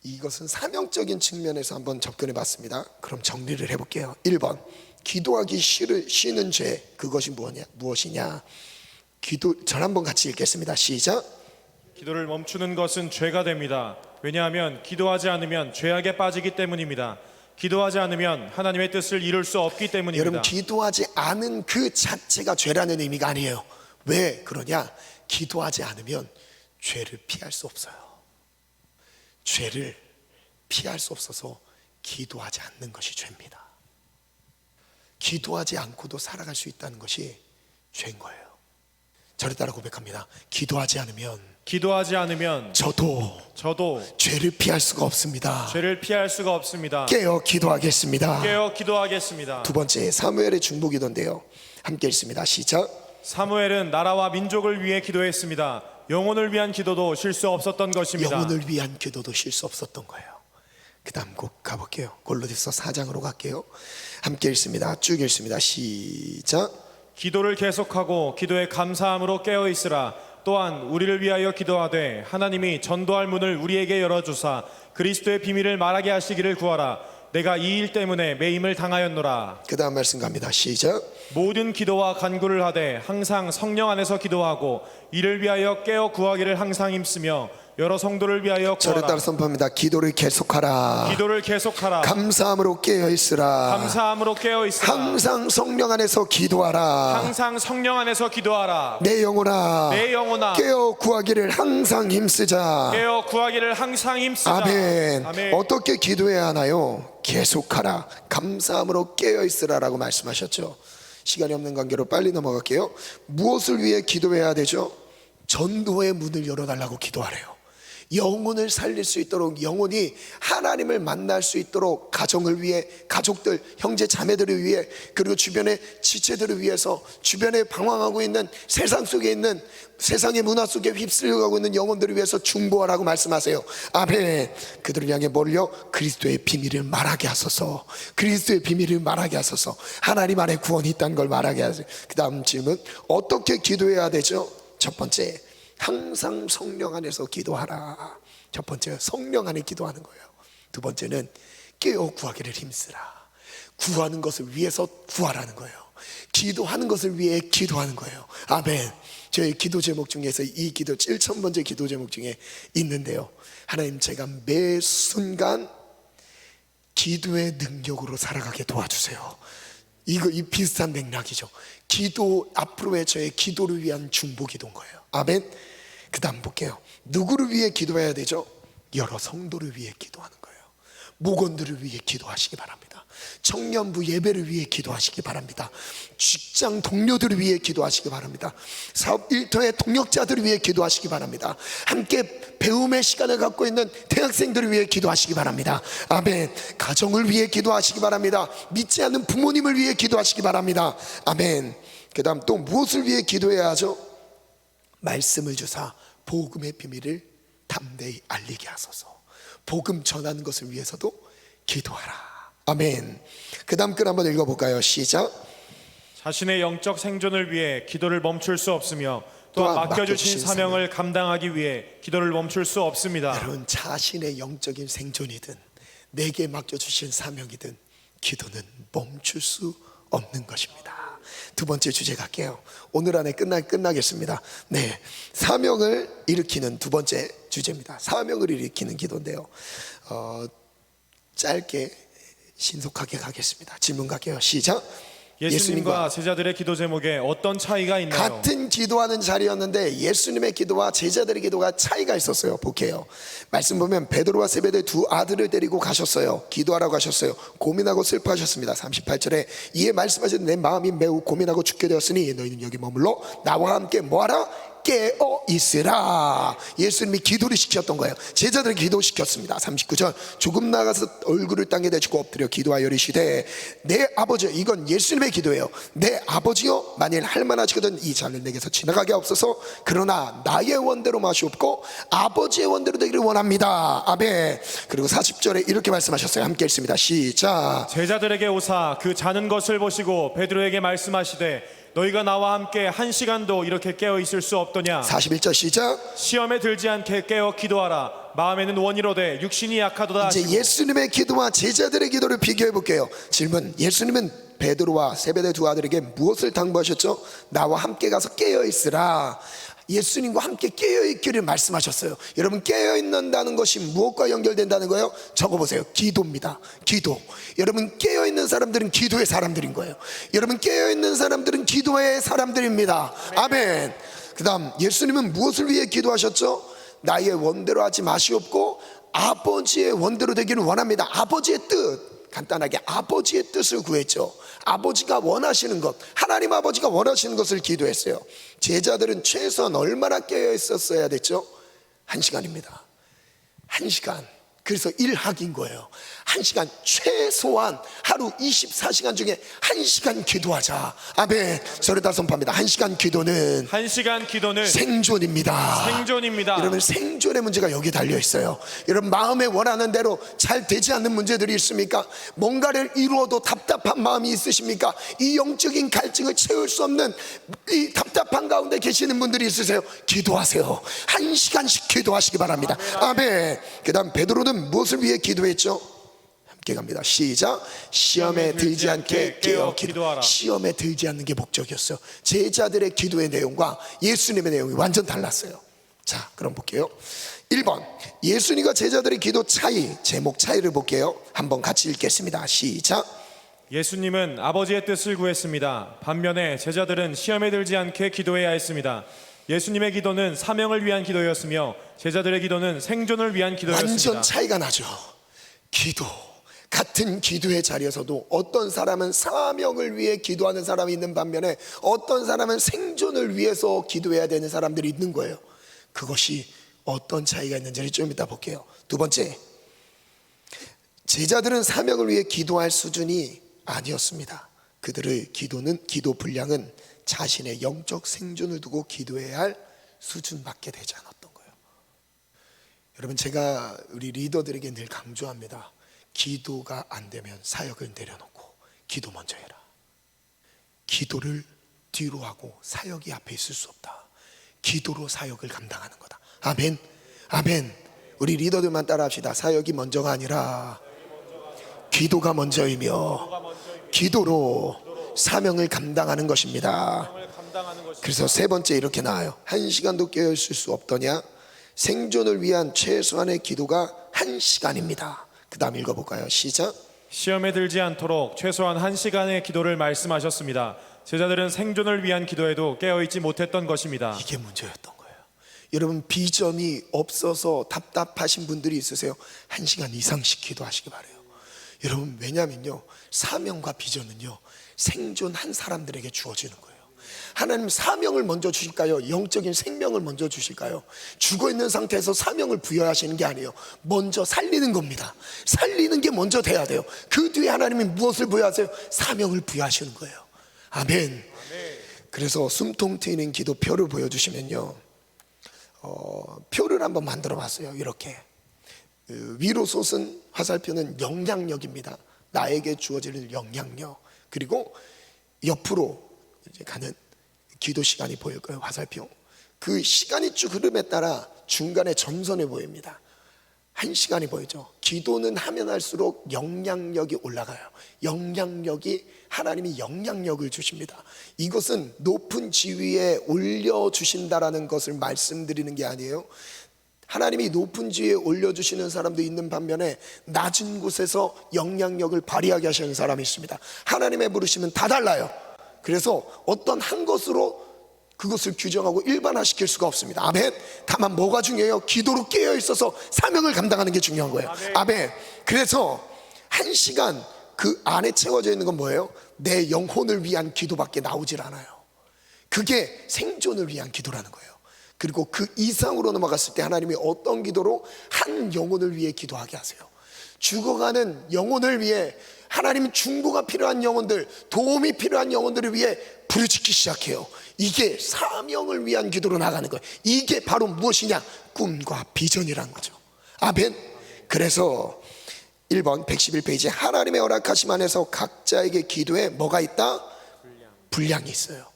이것은 사명적인 측면에서 한번 접근해 봤습니다. 그럼 정리를 해볼게요. 1번 기도하기 쉬는 죄, 그것이 무엇이냐? 절 한번 같이 읽겠습니다. 시작. 기도를 멈추는 것은 죄가 됩니다. 왜냐하면 기도하지 않으면 죄악에 빠지기 때문입니다. 기도하지 않으면 하나님의 뜻을 이룰 수 없기 때문입니다. 여러분 기도하지 않은 그 자체가 죄라는 의미가 아니에요. 왜 그러냐? 기도하지 않으면 죄를 피할 수 없어요. 죄를 피할 수 없어서 기도하지 않는 것이 죄입니다. 기도하지 않고도 살아갈 수 있다는 것이 죄인 거예요. 저를 따라 고백합니다. 기도하지 않으면 저도 죄를 피할 수가 없습니다. 깨어 기도하겠습니다. 두 번째 사무엘의 중보기도인데요. 함께 읽습니다. 시작. 사무엘은 나라와 민족을 위해 기도했습니다. 영혼을 위한 기도도 쉴 수 없었던 것입니다. 영혼을 위한 기도도 쉴 수 없었던 거예요. 그 다음 곡 가볼게요. 골로새서 4장으로 갈게요. 함께 읽습니다. 쭉 읽습니다. 시작. 기도를 계속하고 기도에 감사함으로 깨어 있으라. 또한 우리를 위하여 기도하되 하나님이 전도할 문을 우리에게 열어주사 그리스도의 비밀을 말하게 하시기를 구하라. 내가 이 일 때문에 매임을 당하였노라. 그 다음 말씀 갑니다. 시작. 모든 기도와 간구를 하되 항상 성령 안에서 기도하고 이를 위하여 깨어 구하기를 항상 힘쓰며 여러 성도를 위하여 저를 따라 구하라. 선포합니다. 기도를 계속하라. 기도를 계속하라. 감사함으로 깨어 있으라. 감사함으로 깨어 있으라. 항상 성령 안에서 기도하라. 항상 성령 안에서 기도하라. 내 영혼아, 내 영혼아, 깨어 구하기를 항상 힘쓰자. 깨어 구하기를 항상 힘쓰자. 아멘. 아멘. 어떻게 기도해야 하나요? 계속하라. 감사함으로 깨어 있으라라고 말씀하셨죠. 시간이 없는 관계로 빨리 넘어갈게요. 무엇을 위해 기도해야 되죠? 전도의 문을 열어달라고 기도하래요. 영혼을 살릴 수 있도록, 영혼이 하나님을 만날 수 있도록 가정을 위해, 가족들, 형제 자매들을 위해, 그리고 주변의 지체들을 위해서, 주변에 방황하고 있는 세상 속에 있는, 세상의 문화 속에 휩쓸려가고 있는 영혼들을 위해서 중보하라고 말씀하세요. 아멘. 그들을 향해 뭘요? 그리스도의 비밀을 말하게 하소서. 그리스도의 비밀을 말하게 하소서. 하나님 안에 구원이 있다는 걸 말하게 하소서. 그 다음 질문, 어떻게 기도해야 되죠? 첫 번째, 항상 성령 안에서 기도하라. 첫 번째, 성령 안에 기도하는 거예요. 두 번째는 깨어 구하기를 힘쓰라. 구하는 것을 위해서 구하라는 거예요. 기도하는 것을 위해 기도하는 거예요. 아멘. 저희 기도 제목 중에서 이 기도 7,000번째 기도 제목 중에 있는데요. 하나님, 제가 매 순간 기도의 능력으로 살아가게 도와주세요. 이 비슷한 맥락이죠. 기도, 앞으로의 저의 기도를 위한 중보 기도인 거예요. 아멘. 그 다음 볼게요. 누구를 위해 기도해야 되죠? 여러 성도를 위해 기도하는 거예요. 목원들을 위해 기도하시기 바랍니다. 청년부 예배를 위해 기도하시기 바랍니다. 직장 동료들을 위해 기도하시기 바랍니다. 사업 일터의 동역자들을 위해 기도하시기 바랍니다. 함께 배움의 시간을 갖고 있는 대학생들을 위해 기도하시기 바랍니다. 아멘. 가정을 위해 기도하시기 바랍니다. 믿지 않는 부모님을 위해 기도하시기 바랍니다. 아멘. 그 다음 또 무엇을 위해 기도해야 하죠? 말씀을 주사 복음의 비밀을 담대히 알리게 하소서. 복음 전하는 것을 위해서도 기도하라. 아멘. 그 다음 글 한번 읽어볼까요? 시작. 자신의 영적 생존을 위해 기도를 멈출 수 없으며 또한 또한 맡겨주신 사명을 감당하기 위해 기도를 멈출 수 없습니다. 여러분, 자신의 영적인 생존이든 내게 맡겨주신 사명이든 기도는 멈출 수 없는 것입니다. 두 번째 주제 갈게요. 오늘 안에 끝나겠습니다. 네, 사명을 일으키는 두 번째 주제입니다. 사명을 일으키는 기도인데요. 짧게 신속하게 가겠습니다. 질문 갈게요. 시작. 예수님과 제자들의 기도 제목에 어떤 차이가 있나요? 같은 기도하는 자리였는데 예수님의 기도와 제자들의 기도가 차이가 있었어요. 볼게요. 말씀 보면 베드로와 세베대 두 아들을 데리고 가셨어요. 기도하라고 하셨어요. 고민하고 슬퍼하셨습니다. 38절에 이에 말씀하셨는데 내 마음이 매우 고민하고 죽게 되었으니 너희는 여기 머물러 나와 함께 뭐하라? 깨어 있으라. 예수님이 기도를 시켰던 거예요. 제자들을 기도시켰습니다. 39절 조금 나가서 얼굴을 땅에 대주고 엎드려 기도하여 이르시되 내 아버지여, 이건 예수님의 기도예요. 내 아버지여, 만일 할만하시거든 이 잔을 내게서 지나가게 없어서 그러나 나의 원대로 마시옵고 아버지의 원대로 되기를 원합니다. 아멘. 그리고 40절에 이렇게 말씀하셨어요. 함께 읽습니다. 시작. 제자들에게 오사 그 자는 것을 보시고 베드로에게 말씀하시되 너희가 나와 함께 한 시간도 이렇게 깨어 있을 수 없더냐. 41절 시작. 시험에 들지 않게 깨어 기도하라. 마음에는 원이로되 육신이 약하도다. 이제 예수님의 기도와 제자들의 기도를 비교해 볼게요. 질문. 예수님은 베드로와 세베대 두 아들에게 무엇을 당부하셨죠? 나와 함께 가서 깨어 있으라. 예수님과 함께 깨어있기를 말씀하셨어요. 여러분, 깨어있는다는 것이 무엇과 연결된다는 거예요? 적어보세요. 기도입니다. 기도. 여러분, 깨어있는 사람들은 기도의 사람들인 거예요. 여러분, 깨어있는 사람들은 기도의 사람들입니다. 아멘. 그 다음 예수님은 무엇을 위해 기도하셨죠? 나의 원대로 하지 마시옵고 아버지의 원대로 되기를 원합니다. 아버지의 뜻. 간단하게 아버지의 뜻을 구했죠. 아버지가 원하시는 것, 하나님 아버지가 원하시는 것을 기도했어요. 제자들은 최소한 얼마나 깨어 있었어야 됐죠? 1시간입니다. 1시간. 그래서 일학인 거예요. 1시간, 최소한 하루 24시간 중에 1시간 기도하자. 아멘. 저를 다 선포합니다. 1시간 기도는 1시간 기도는 생존입니다. 생존입니다. 여러분, 생존의 문제가 여기 달려 있어요. 여러분, 마음에 원하는 대로 잘 되지 않는 문제들이 있습니까? 뭔가를 이루어도 답답한 마음이 있으십니까? 이 영적인 갈증을 채울 수 없는 이 답답한 가운데 계시는 분들이 있으세요. 기도하세요. 1시간씩 기도하시기 바랍니다. 아멘. 그 다음 베드로는 무엇을 위해 기도했죠? 함께 갑니다. 시작. 시험에 들지 않게 깨어 기도하라. 시험에 들지 않는 게 목적이었어요. 제자들의 기도의 내용과 예수님의 내용이 완전 달랐어요. 자, 그럼 볼게요. 1번 예수님과 제자들의 기도 차이, 제목 차이를 볼게요. 한번 같이 읽겠습니다. 시작. 예수님은 아버지의 뜻을 구했습니다. 반면에 제자들은 시험에 들지 않게 기도해야 했습니다. 예수님의 기도는 사명을 위한 기도였으며 제자들의 기도는 생존을 위한 기도였습니다. 완전 차이가 나죠. 기도, 같은 기도의 자리에서도 어떤 사람은 사명을 위해 기도하는 사람이 있는 반면에 어떤 사람은 생존을 위해서 기도해야 되는 사람들이 있는 거예요. 그것이 어떤 차이가 있는지를 좀 이따 볼게요. 두 번째, 제자들은 사명을 위해 기도할 수준이 아니었습니다. 그들의 기도 분량은 자신의 영적 생존을 두고 기도해야 할 수준밖에 되지 않았던 거예요. 여러분, 제가 우리 리더들에게 늘 강조합니다. 기도가 안 되면 사역을 내려놓고 기도 먼저 해라. 기도를 뒤로 하고 사역이 앞에 있을 수 없다. 기도로 사역을 감당하는 거다. 아멘. 아멘. 우리 리더들만 따라합시다. 사역이 먼저가 아니라 기도가 먼저이며 기도로 사명을 감당하는 것입니다. 그래서 세 번째 이렇게 나와요. 1시간도 깨어있을 수 없더냐? 생존을 위한 최소한의 기도가 1시간입니다. 그 다음 읽어볼까요? 시작. 시험에 들지 않도록 최소한 1시간의 기도를 말씀하셨습니다. 제자들은 생존을 위한 기도에도 깨어있지 못했던 것입니다. 이게 문제였던 거예요. 여러분, 비전이 없어서 답답하신 분들이 있으세요? 1시간 이상씩 기도하시기 바라요. 여러분, 왜냐면요, 사명과 비전은요 생존한 사람들에게 주어지는 거예요. 하나님 사명을 먼저 주실까요? 영적인 생명을 먼저 주실까요? 죽어있는 상태에서 사명을 부여하시는 게 아니에요. 먼저 살리는 겁니다. 살리는 게 먼저 돼야 돼요. 그 뒤에 하나님이 무엇을 부여하세요? 사명을 부여하시는 거예요. 아멘. 그래서 숨통 트이는 기도표를 보여주시면요, 표를 한번 만들어 봤어요. 이렇게 위로 솟은 화살표는 영향력입니다. 나에게 주어지는 영향력. 그리고 옆으로 이제 가는 기도 시간이 보일 거예요. 화살표. 그 시간이 쭉 흐름에 따라 중간에 점선이 보입니다. 1시간이 보이죠. 기도는 하면 할수록 영향력이 올라가요. 영향력이, 하나님이 영향력을 주십니다. 이것은 높은 지위에 올려주신다라는 것을 말씀드리는 게 아니에요. 하나님이 높은 지위에 올려주시는 사람도 있는 반면에 낮은 곳에서 영향력을 발휘하게 하시는 사람이 있습니다. 하나님의 부르심은 다 달라요. 그래서 어떤 한 것으로 그것을 규정하고 일반화시킬 수가 없습니다. 아멘. 다만 뭐가 중요해요? 기도로 깨어 있어서 사명을 감당하는 게 중요한 거예요. 아멘. 그래서 1시간 그 안에 채워져 있는 건 뭐예요? 내 영혼을 위한 기도밖에 나오질 않아요. 그게 생존을 위한 기도라는 거예요. 그리고 그 이상으로 넘어갔을 때 하나님이 어떤 기도로 한 영혼을 위해 기도하게 하세요. 죽어가는 영혼을 위해, 하나님 중보가 필요한 영혼들, 도움이 필요한 영혼들을 위해 부르짖기 시작해요. 이게 사명을 위한 기도로 나가는 거예요. 이게 바로 무엇이냐? 꿈과 비전이라는 거죠. 아멘. 그래서 1번 111페이지, 하나님의 허락하심 안에서 각자에게 기도에 뭐가 있다? 분량이 있어요.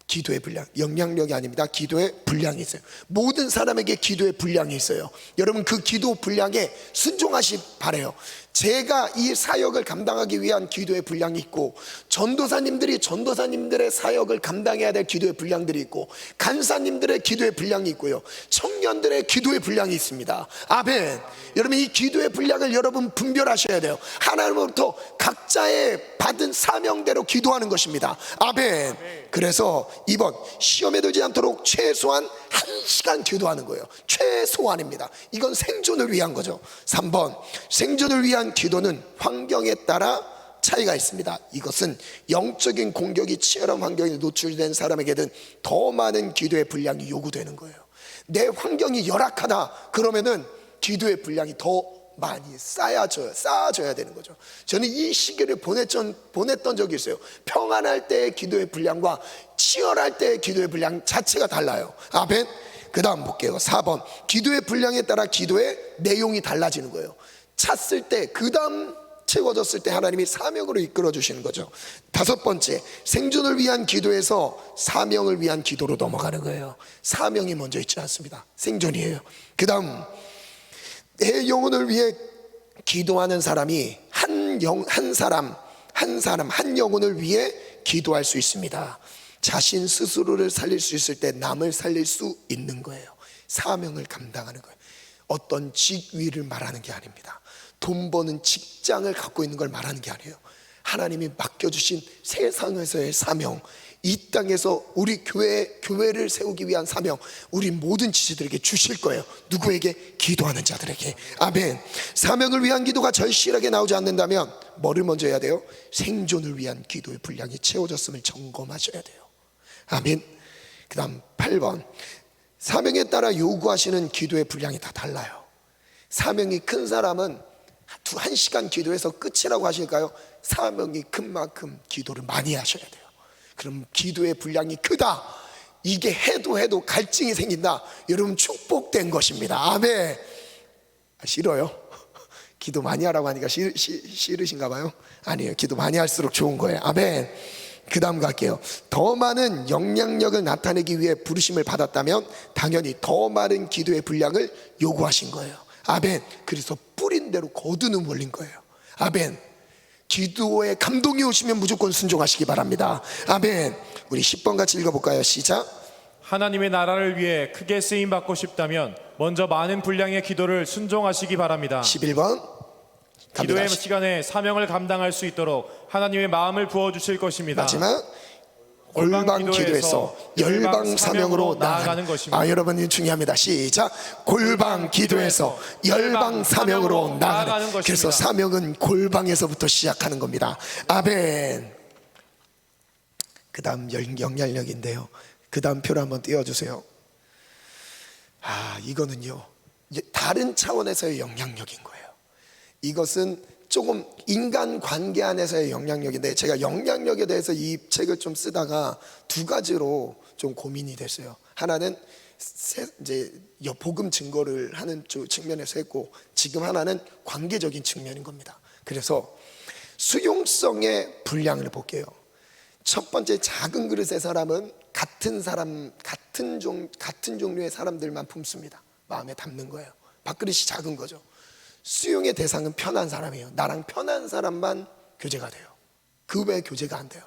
기도의 분량, 영향력이 아닙니다. 기도의 분량이 있어요. 모든 사람에게 기도의 분량이 있어요. 여러분, 그 기도 분량에 순종하시 바래요. 제가 이 사역을 감당하기 위한 기도의 분량이 있고, 전도사님들이 전도사님들의 사역을 감당해야 될 기도의 분량들이 있고, 간사님들의 기도의 분량이 있고요, 청년들의 기도의 분량이 있습니다. 아멘. 여러분, 이 기도의 분량을 여러분 분별하셔야 돼요. 하나님으로부터 각자의 받은 사명대로 기도하는 것입니다. 아멘. 그래서 2번, 시험에 들지 않도록 최소한 1시간 기도하는 거예요. 최소한입니다. 이건 생존을 위한 거죠. 3번, 생존을 위한 기도는 환경에 따라 차이가 있습니다. 이것은 영적인 공격이 치열한 환경에 노출된 사람에게는 더 많은 기도의 분량이 요구되는 거예요. 내 환경이 열악하다 그러면은 기도의 분량이 더 많이 쌓아져야 되는 거죠. 저는 이 시기를 보냈던 적이 있어요. 평안할 때의 기도의 분량과 치열할 때의 기도의 분량 자체가 달라요. 아멘. 그 다음 볼게요. 4번, 기도의 분량에 따라 기도의 내용이 달라지는 거예요. 찼을 때, 그 다음 채워졌을 때 하나님이 사명으로 이끌어 주시는 거죠. 5번째, 생존을 위한 기도에서 사명을 위한 기도로 넘어가는 거예요. 사명이 먼저 있지 않습니다. 생존이에요. 그 다음, 내 영혼을 위해 기도하는 사람이 한 영혼을 위해 기도할 수 있습니다. 자신 스스로를 살릴 수 있을 때 남을 살릴 수 있는 거예요. 사명을 감당하는 거예요. 어떤 직위를 말하는 게 아닙니다. 돈 버는 직장을 갖고 있는 걸 말하는 게 아니에요. 하나님이 맡겨주신 세상에서의 사명, 이 땅에서 우리 교회를 세우기 위한 사명, 우리 모든 지체들에게 주실 거예요. 누구에게? 기도하는 자들에게. 아멘. 사명을 위한 기도가 절실하게 나오지 않는다면 뭐를 먼저 해야 돼요? 생존을 위한 기도의 분량이 채워졌음을 점검하셔야 돼요. 아멘. 그 다음 8번, 사명에 따라 요구하시는 기도의 분량이 다 달라요. 사명이 큰 사람은 1시간 기도해서 끝이라고 하실까요? 사명이 큰 만큼 기도를 많이 하셔야 돼요. 그럼 기도의 분량이 크다, 이게 해도 갈증이 생긴다, 여러분 축복된 것입니다. 아멘. 싫어요? 기도 많이 하라고 하니까 싫으신가 봐요? 아니에요. 기도 많이 할수록 좋은 거예요. 아멘. 그 다음 갈게요. 더 많은 영향력을 나타내기 위해 부르심을 받았다면 당연히 더 많은 기도의 분량을 요구하신 거예요. 아멘. 그래서 뿌린 대로 거두는 원리인 거예요. 아멘. 기도에 감동이 오시면 무조건 순종하시기 바랍니다. 아멘. 우리 10번 같이 읽어볼까요? 시작. 하나님의 나라를 위해 크게 쓰임 받고 싶다면 먼저 많은 분량의 기도를 순종하시기 바랍니다. 11번 갑니다. 기도의 시간에 사명을 감당할 수 있도록 하나님의 마음을 부어주실 것입니다. 마지막 골방 기도에서 열방 사명으로 나아가는 것입니다. 여러분 중요합니다. 시작. 골방 기도에서 열방 사명으로 나아가는 것입니다. 그래서 사명은 골방에서부터 시작하는 겁니다. 아멘. 그 다음 영향력인데요, 그 다음 표를 한번 띄워주세요. 이거는요 다른 차원에서의 영향력인 거예요. 이것은 조금 인간관계 안에서의 영향력인데, 제가 영향력에 대해서 이 책을 좀 쓰다가 두 가지로 좀 고민이 됐어요. 하나는 이제 복음 증거를 하는 측면에서 했고, 지금 하나는 관계적인 측면인 겁니다. 그래서 수용성의 분량을 볼게요. 첫 번째, 작은 그릇의 사람은 같은 종류의 사람들만 품습니다. 마음에 담는 거예요. 밥그릇이 작은 거죠. 수용의 대상은 편한 사람이에요. 나랑 편한 사람만 교제가 돼요. 그 외에 교제가 안 돼요.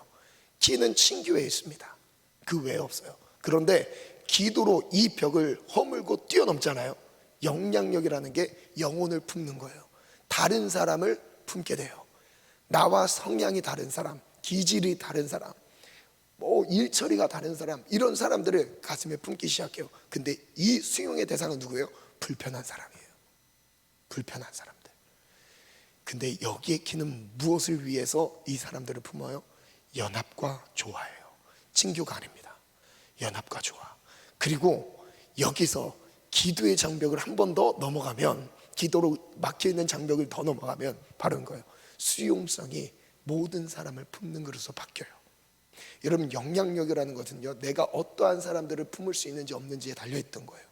키는 친교회에 있습니다. 그 외에 없어요. 그런데 기도로 이 벽을 허물고 뛰어넘잖아요. 영향력이라는 게 영혼을 품는 거예요. 다른 사람을 품게 돼요. 나와 성향이 다른 사람, 기질이 다른 사람, 일처리가 다른 사람, 이런 사람들을 가슴에 품기 시작해요. 근데 이 수용의 대상은 누구예요? 불편한 사람이에요. 불편한 사람들. 근데 여기에 키는 무엇을 위해서 이 사람들을 품어요? 연합과 조화예요. 친교가 아닙니다. 연합과 조화. 그리고 여기서 기도의 장벽을 한 번 더 넘어가면, 기도로 막혀있는 장벽을 더 넘어가면 바로 이거예요. 수용성이 모든 사람을 품는 것으로 바뀌어요. 여러분, 영향력이라는 것은요, 내가 어떠한 사람들을 품을 수 있는지 없는지에 달려있던 거예요.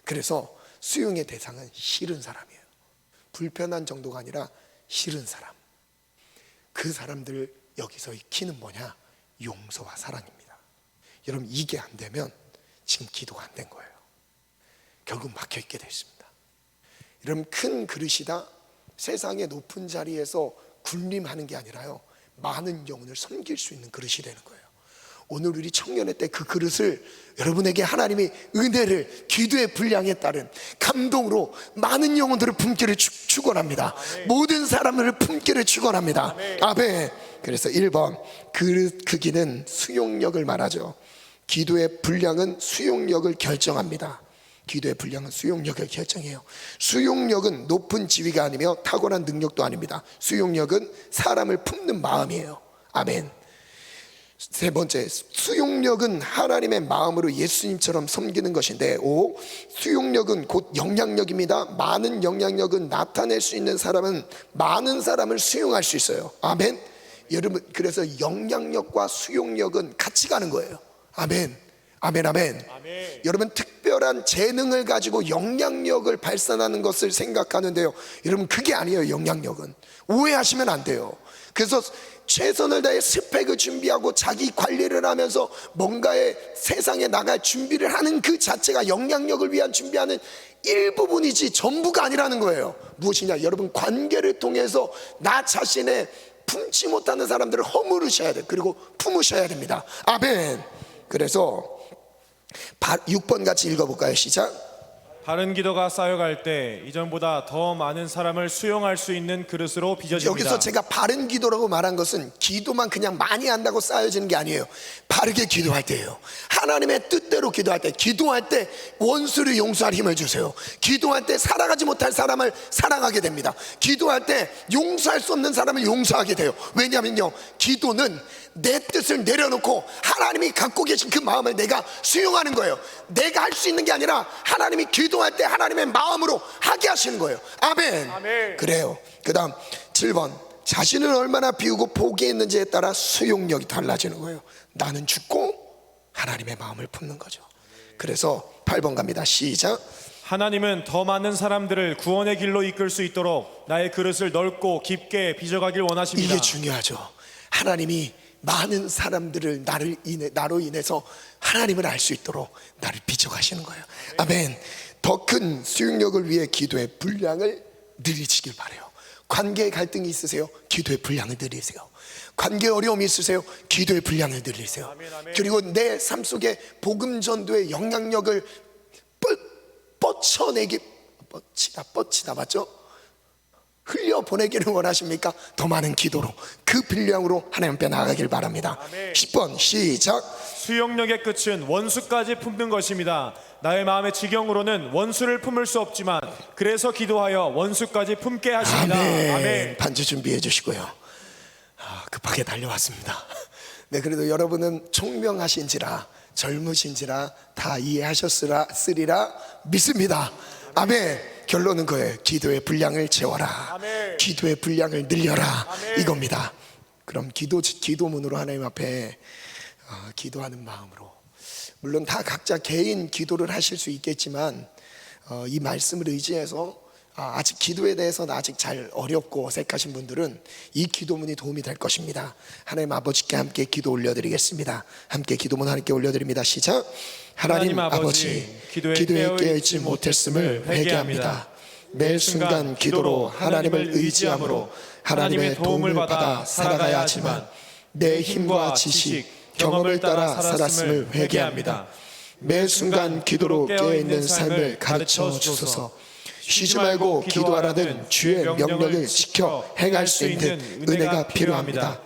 그래서 수용의 대상은 싫은 사람이에요. 불편한 정도가 아니라 싫은 사람. 그 사람들 여기서 키는 뭐냐? 용서와 사랑입니다. 여러분, 이게 안 되면 지금 기도가 안 된 거예요. 결국 막혀있게 되어 있습니다. 여러분, 큰 그릇이다, 세상의 높은 자리에서 군림하는 게 아니라요, 많은 영혼을 섬길 수 있는 그릇이 되는 거예요. 오늘 우리 청년회 때 그 그릇을 여러분에게 하나님이 은혜를, 기도의 분량에 따른 감동으로 많은 영혼들을 품기를 축원합니다. 모든 사람을 품기를 축원합니다. 아멘. 그래서 1번, 그릇 크기는 수용력을 말하죠. 기도의 분량은 수용력을 결정합니다. 기도의 분량은 수용력을 결정해요. 수용력은 높은 지위가 아니며 탁월한 능력도 아닙니다. 수용력은 사람을 품는 마음이에요. 아멘. 세 번째, 수용력은 하나님의 마음으로 예수님처럼 섬기는 것인데, 5. 수용력은 곧 영향력입니다. 많은 영향력은 나타낼 수 있는 사람은 많은 사람을 수용할 수 있어요. 아멘. 여러분, 그래서 영향력과 수용력은 같이 가는 거예요. 아멘. 아멘, 아멘. 아멘. 여러분, 특별한 재능을 가지고 영향력을 발산하는 것을 생각하는데요, 여러분, 그게 아니에요. 영향력은 오해하시면 안 돼요. 그래서 최선을 다해 스펙을 준비하고 자기 관리를 하면서 뭔가의 세상에 나갈 준비를 하는 그 자체가 영향력을 위한 준비하는 일부분이지 전부가 아니라는 거예요. 무엇이냐? 여러분, 관계를 통해서 나 자신의 품지 못하는 사람들을 허물으셔야 돼요. 그리고 품으셔야 됩니다. 아멘. 그래서 6번 같이 읽어볼까요? 시작. 바른 기도가 쌓여갈 때 이전보다 더 많은 사람을 수용할 수 있는 그릇으로 빚어집니다. 여기서 제가 바른 기도라고 말한 것은 기도만 그냥 많이 한다고 쌓여지는 게 아니에요. 바르게 기도할 때예요. 하나님의 뜻대로 기도할 때, 기도할 때 원수를 용서할 힘을 주세요. 기도할 때 사랑하지 못할 사람을 사랑하게 됩니다. 기도할 때 용서할 수 없는 사람을 용서하게 돼요. 왜냐하면요, 기도는 내 뜻을 내려놓고 하나님이 갖고 계신 그 마음을 내가 수용하는 거예요. 내가 할 수 있는 게 아니라 하나님이 기도할 때 하나님의 마음으로 하게 하시는 거예요. 아멘, 아멘. 그래요. 그 다음 7번, 자신을 얼마나 비우고 포기했는지에 따라 수용력이 달라지는 거예요. 나는 죽고 하나님의 마음을 품는 거죠. 그래서 8번 갑니다. 시작. 하나님은 더 많은 사람들을 구원의 길로 이끌 수 있도록 나의 그릇을 넓고 깊게 빚어가길 원하십니다. 이게 중요하죠. 하나님이 많은 사람들을 나로 인해서 하나님을 알 수 있도록 나를 빚어가시는 거예요. 아멘. 더 큰 수용력을 위해 기도의 분량을 늘리시길 바라요. 관계에 갈등이 있으세요? 기도의 분량을 늘리세요. 관계에 어려움이 있으세요? 기도의 분량을 늘리세요. 아멘, 아멘. 그리고 내 삶 속에 복음 전도의 영향력을 뻗치다 맞죠? 흘려보내기를 원하십니까? 더 많은 기도로, 그 분량으로 하나님 앞에 나아가길 바랍니다. 아멘. 10번 시작. 수용력의 끝은 원수까지 품는 것입니다. 나의 마음의 지경으로는 원수를 품을 수 없지만 그래서 기도하여 원수까지 품게 하십니다. 아멘. 아멘. 반주 준비해 주시고요. 급하게 달려왔습니다. 네, 그래도 여러분은 총명하신지라 젊으신지라 다 이해하셨으리라 믿습니다. 아멘. 결론은 거예요. 기도의 분량을 채워라. 아멘. 기도의 분량을 늘려라. 아멘. 이겁니다. 그럼 기도문으로 하나님 앞에 기도하는 마음으로, 물론 다 각자 개인 기도를 하실 수 있겠지만 이 말씀을 의지해서 아직 기도에 대해서는 아직 잘 어렵고 어색하신 분들은 이 기도문이 도움이 될 것입니다. 하나님 아버지께 함께 기도 올려드리겠습니다. 함께 기도문 하나님께 올려드립니다. 시작. 하나님 아버지, 기도에 깨어있지 못했음을 회개합니다. 매 순간 기도로 하나님을 의지함으로 하나님의 도움을 받아 살아가야 하지만 내 힘과 지식, 경험을 따라 살았음을 회개합니다. 매 순간 기도로 깨어있는 삶을 가르쳐 주소서. 쉬지 말고 기도하라는 주의 명령을 지켜 행할 수 있는 은혜가 필요합니다.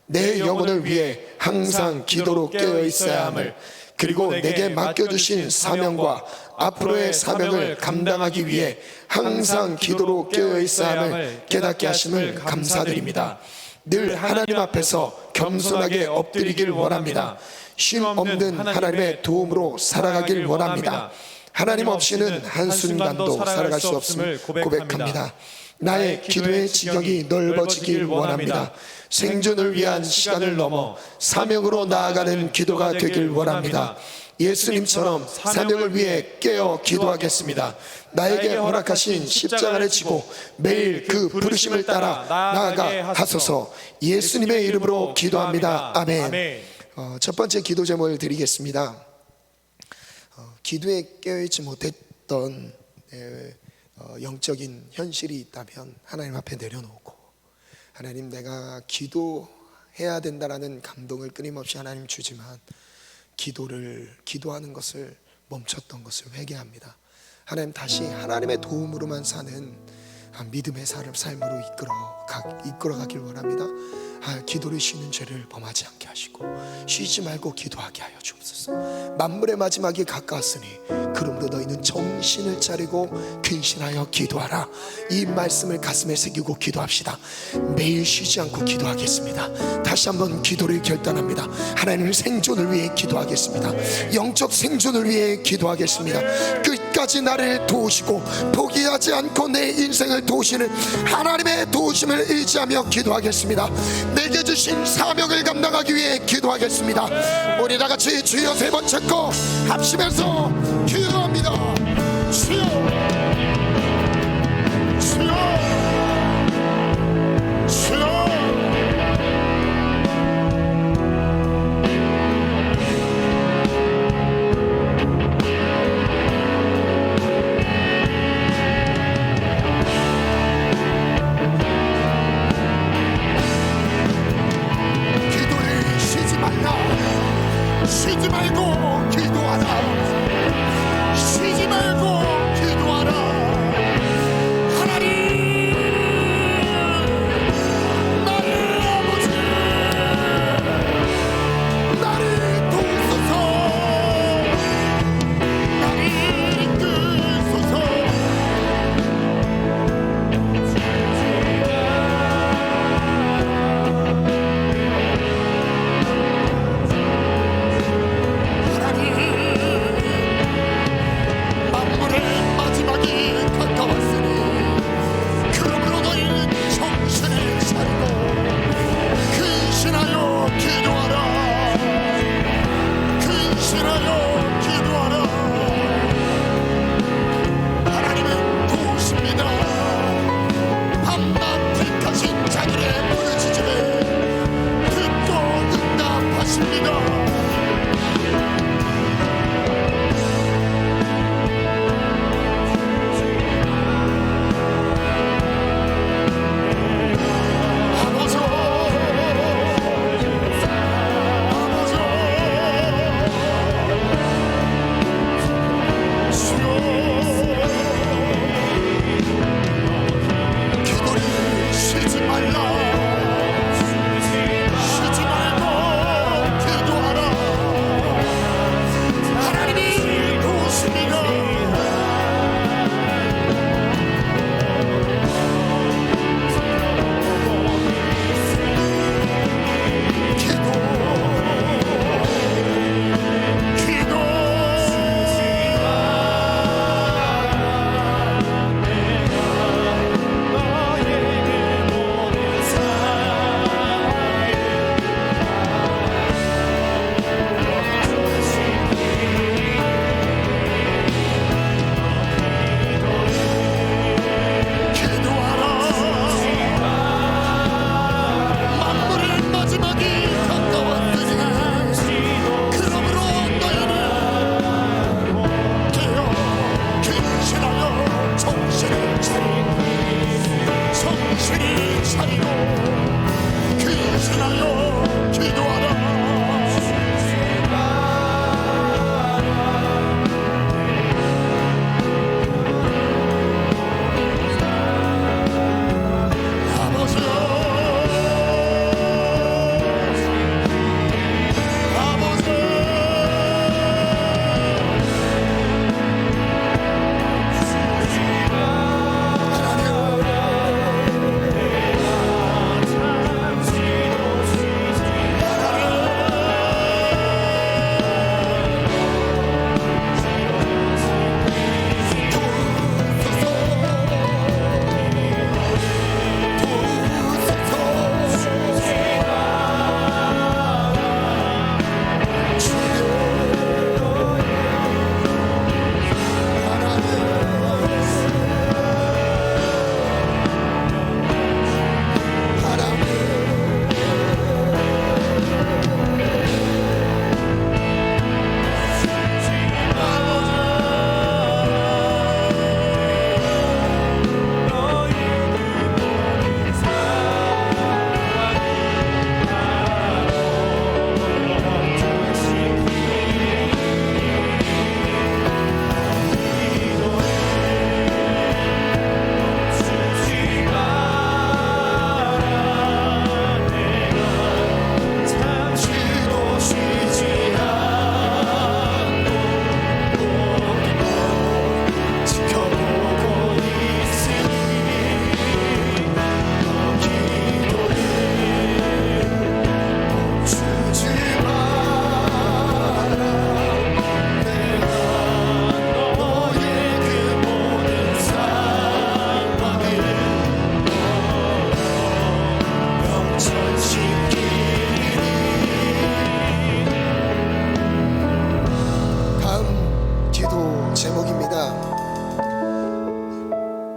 내 영혼을 위해 항상 기도로 깨어 있어야 함을, 그리고 내게 맡겨주신 사명과 앞으로의 사명을 감당하기 위해 항상 기도로 깨어 있어야 함을 깨닫게 하심을 감사드립니다. 늘 하나님 앞에서 겸손하게 엎드리길 원합니다. 쉼 없는 하나님의 도움으로 살아가길 원합니다. 하나님 없이는 한순간도 살아갈 수 없음을 고백합니다. 나의 기도의 지경이 넓어지길 원합니다. 생존을 위한 시간을 넘어 사명으로 나아가는 기도가 되길 원합니다. 예수님처럼 사명을 위해 깨어 기도하겠습니다. 나에게 허락하신 십자가를 지고 매일 그 부르심을 따라 나아가 하소서. 예수님의 이름으로 기도합니다. 아멘. 첫 번째 기도 제목을 드리겠습니다. 기도에 깨어있지 못했던 영적인 현실이 있다면 하나님 앞에 내려놓고, 하나님, 내가 기도해야 된다라는 감동을 끊임없이 하나님 주지만 기도하는 것을 멈췄던 것을 회개합니다. 하나님, 다시 하나님의 도움으로만 사는 믿음의 삶으로 이끌어가길 원합니다. 기도를 쉬는 죄를 범하지 않게 하시고 쉬지 말고 기도하게 하여 주옵소서. 만물의 마지막이 가까웠으니 그러므로 너희는 정신을 차리고 근신하여 기도하라. 이 말씀을 가슴에 새기고 기도합시다. 매일 쉬지 않고 기도하겠습니다. 다시 한번 기도를 결단합니다. 하나님의 생존을 위해 기도하겠습니다. 영적 생존을 위해 기도하겠습니다. 끝까지 나를 도우시고 포기하지 않고 내 인생을 도우시는 하나님의 도우심을 의지하며 기도하겠습니다. 내게 주신 사명을 감당하기 위해 기도하겠습니다. 우리 다같이 주여 세 번 찾고 합심해서 기도합니다. 주여, 주여, 주여. 쉬지 말고 기도하라. 택하신 자들의 부르짖음을 듣고 응답하십니다.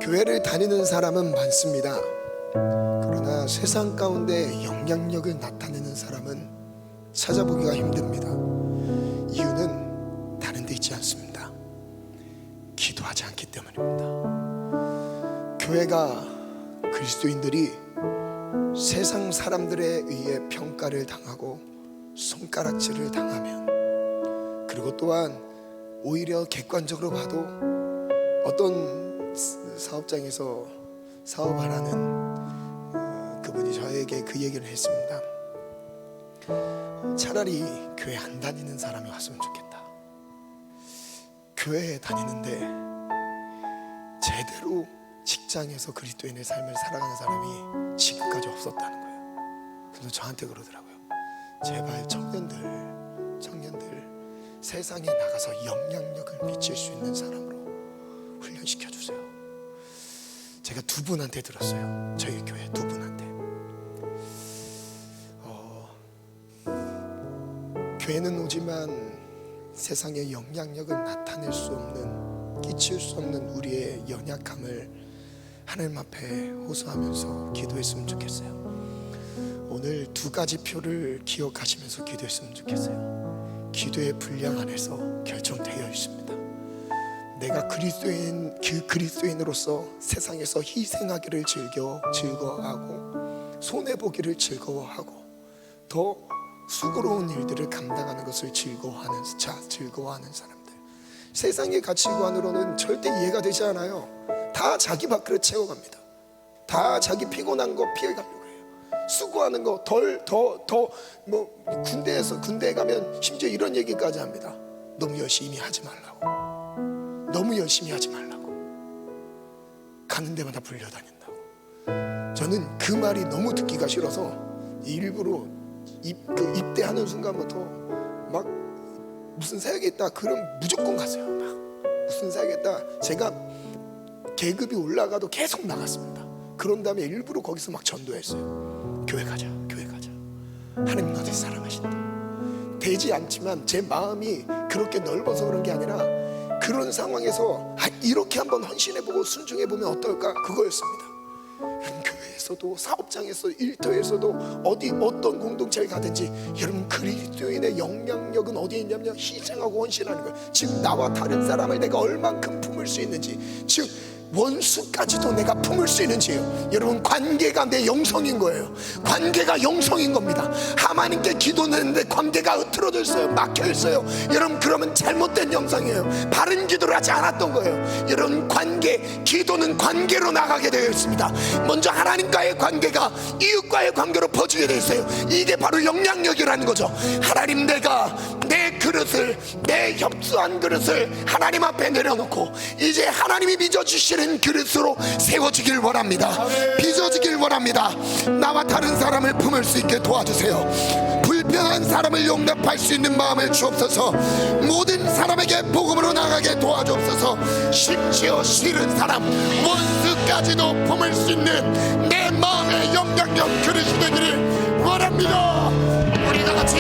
교회를 다니는 사람은 많습니다. 그러나 세상 가운데 영향력을 나타내는 사람은 찾아보기가 힘듭니다. 이유는 다른 데 있지 않습니다. 기도하지 않기 때문입니다. 교회가 그리스도인들이 세상 사람들에 의해 평가를 당하고 손가락질을 당하면, 그리고 또한 오히려 객관적으로 봐도 어떤 사업장에서 사업하라는 그분이 저에게 그 얘기를 했습니다. 차라리 교회 안 다니는 사람이 왔으면 좋겠다. 교회에 다니는데 제대로 직장에서 그리스도인의 삶을 살아가는 사람이 지금까지 없었다는 거예요. 그래서 저한테 그러더라고요. 제발 청년들 세상에 나가서 영향력을 미칠 수 있는 사람으로 훈련시켜주세요. 제가 두 분한테 들었어요. 저희 교회 두 분한테. 교회는 오지만 세상에 영향력을 나타낼 수 없는, 끼칠 수 없는 우리의 연약함을 하나님 앞에 호소하면서 기도했으면 좋겠어요. 오늘 두 가지 표를 기억하시면서 기도했으면 좋겠어요. 기도의 분량 안에서 결정되어 있습니다. 내가 그리스도인으로서 세상에서 희생하기를 즐거워하고 손해보기를 즐거워하고 더 수고로운 일들을 감당하는 것을 즐거워하는 사람들, 세상의 가치관으로는 절대 이해가 되지 않아요. 다 자기 밥그릇 채워갑니다. 다 자기 피곤한 거 피해가려고 해요. 수고하는 거 군대에 가면 심지어 이런 얘기까지 합니다. 너무 열심히 하지 말라고. 너무 열심히 하지 말라고. 가는 데마다 불려다닌다고. 저는 그 말이 너무 듣기가 싫어서 일부러 입대하는 순간부터 막 무슨 사역이 있다 그럼 무조건 갔어요. 막 무슨 사역이 있다. 제가 계급이 올라가도 계속 나갔습니다. 그런 다음에 일부러 거기서 막 전도했어요. 교회 가자, 교회 가자. 하나님 너를 사랑하신다. 되지 않지만 제 마음이 그렇게 넓어서 그런 게 아니라 그런 상황에서 이렇게 한번 헌신해보고 순종해보면 어떨까, 그거였습니다. 교회에서도 사업장에서 일터에서도 어떤 공동체를 가든지 여러분 그리스도인의 영향력은 어디에 있냐면 희생하고 헌신하는 거예요. 즉 나와 다른 사람을 내가 얼만큼 품을 수 있는지, 즉 원수까지도 내가 품을 수 있는지요. 여러분 관계가 내 영성인 거예요. 관계가 영성인 겁니다. 하나님께 기도했는데 관계가 흐트러져 있어요. 막혀 있어요. 여러분 그러면 잘못된 영성이에요. 바른 기도를 하지 않았던 거예요. 여러분 기도는 관계로 나가게 되어 있습니다. 먼저 하나님과의 관계가 이웃과의 관계로 퍼지게 되어 있어요. 이게 바로 영향력이라는 거죠. 하나님, 내가 내 그릇을, 내 협소한 그릇을 하나님 앞에 내려놓고 이제 하나님이 빚어주시는 그릇으로 세워지길 원합니다. 빚어지길 원합니다. 나와 다른 사람을 품을 수 있게 도와주세요. 불편한 사람을 용납할 수 있는 마음을 주옵소서. 모든 사람에게 복음으로 나가게 도와주옵소서. 심지어 싫은 사람, 원수까지도 품을 수 있는 내 마음의 영향력 그릇이 되기를 원합니다. 우리 다 같이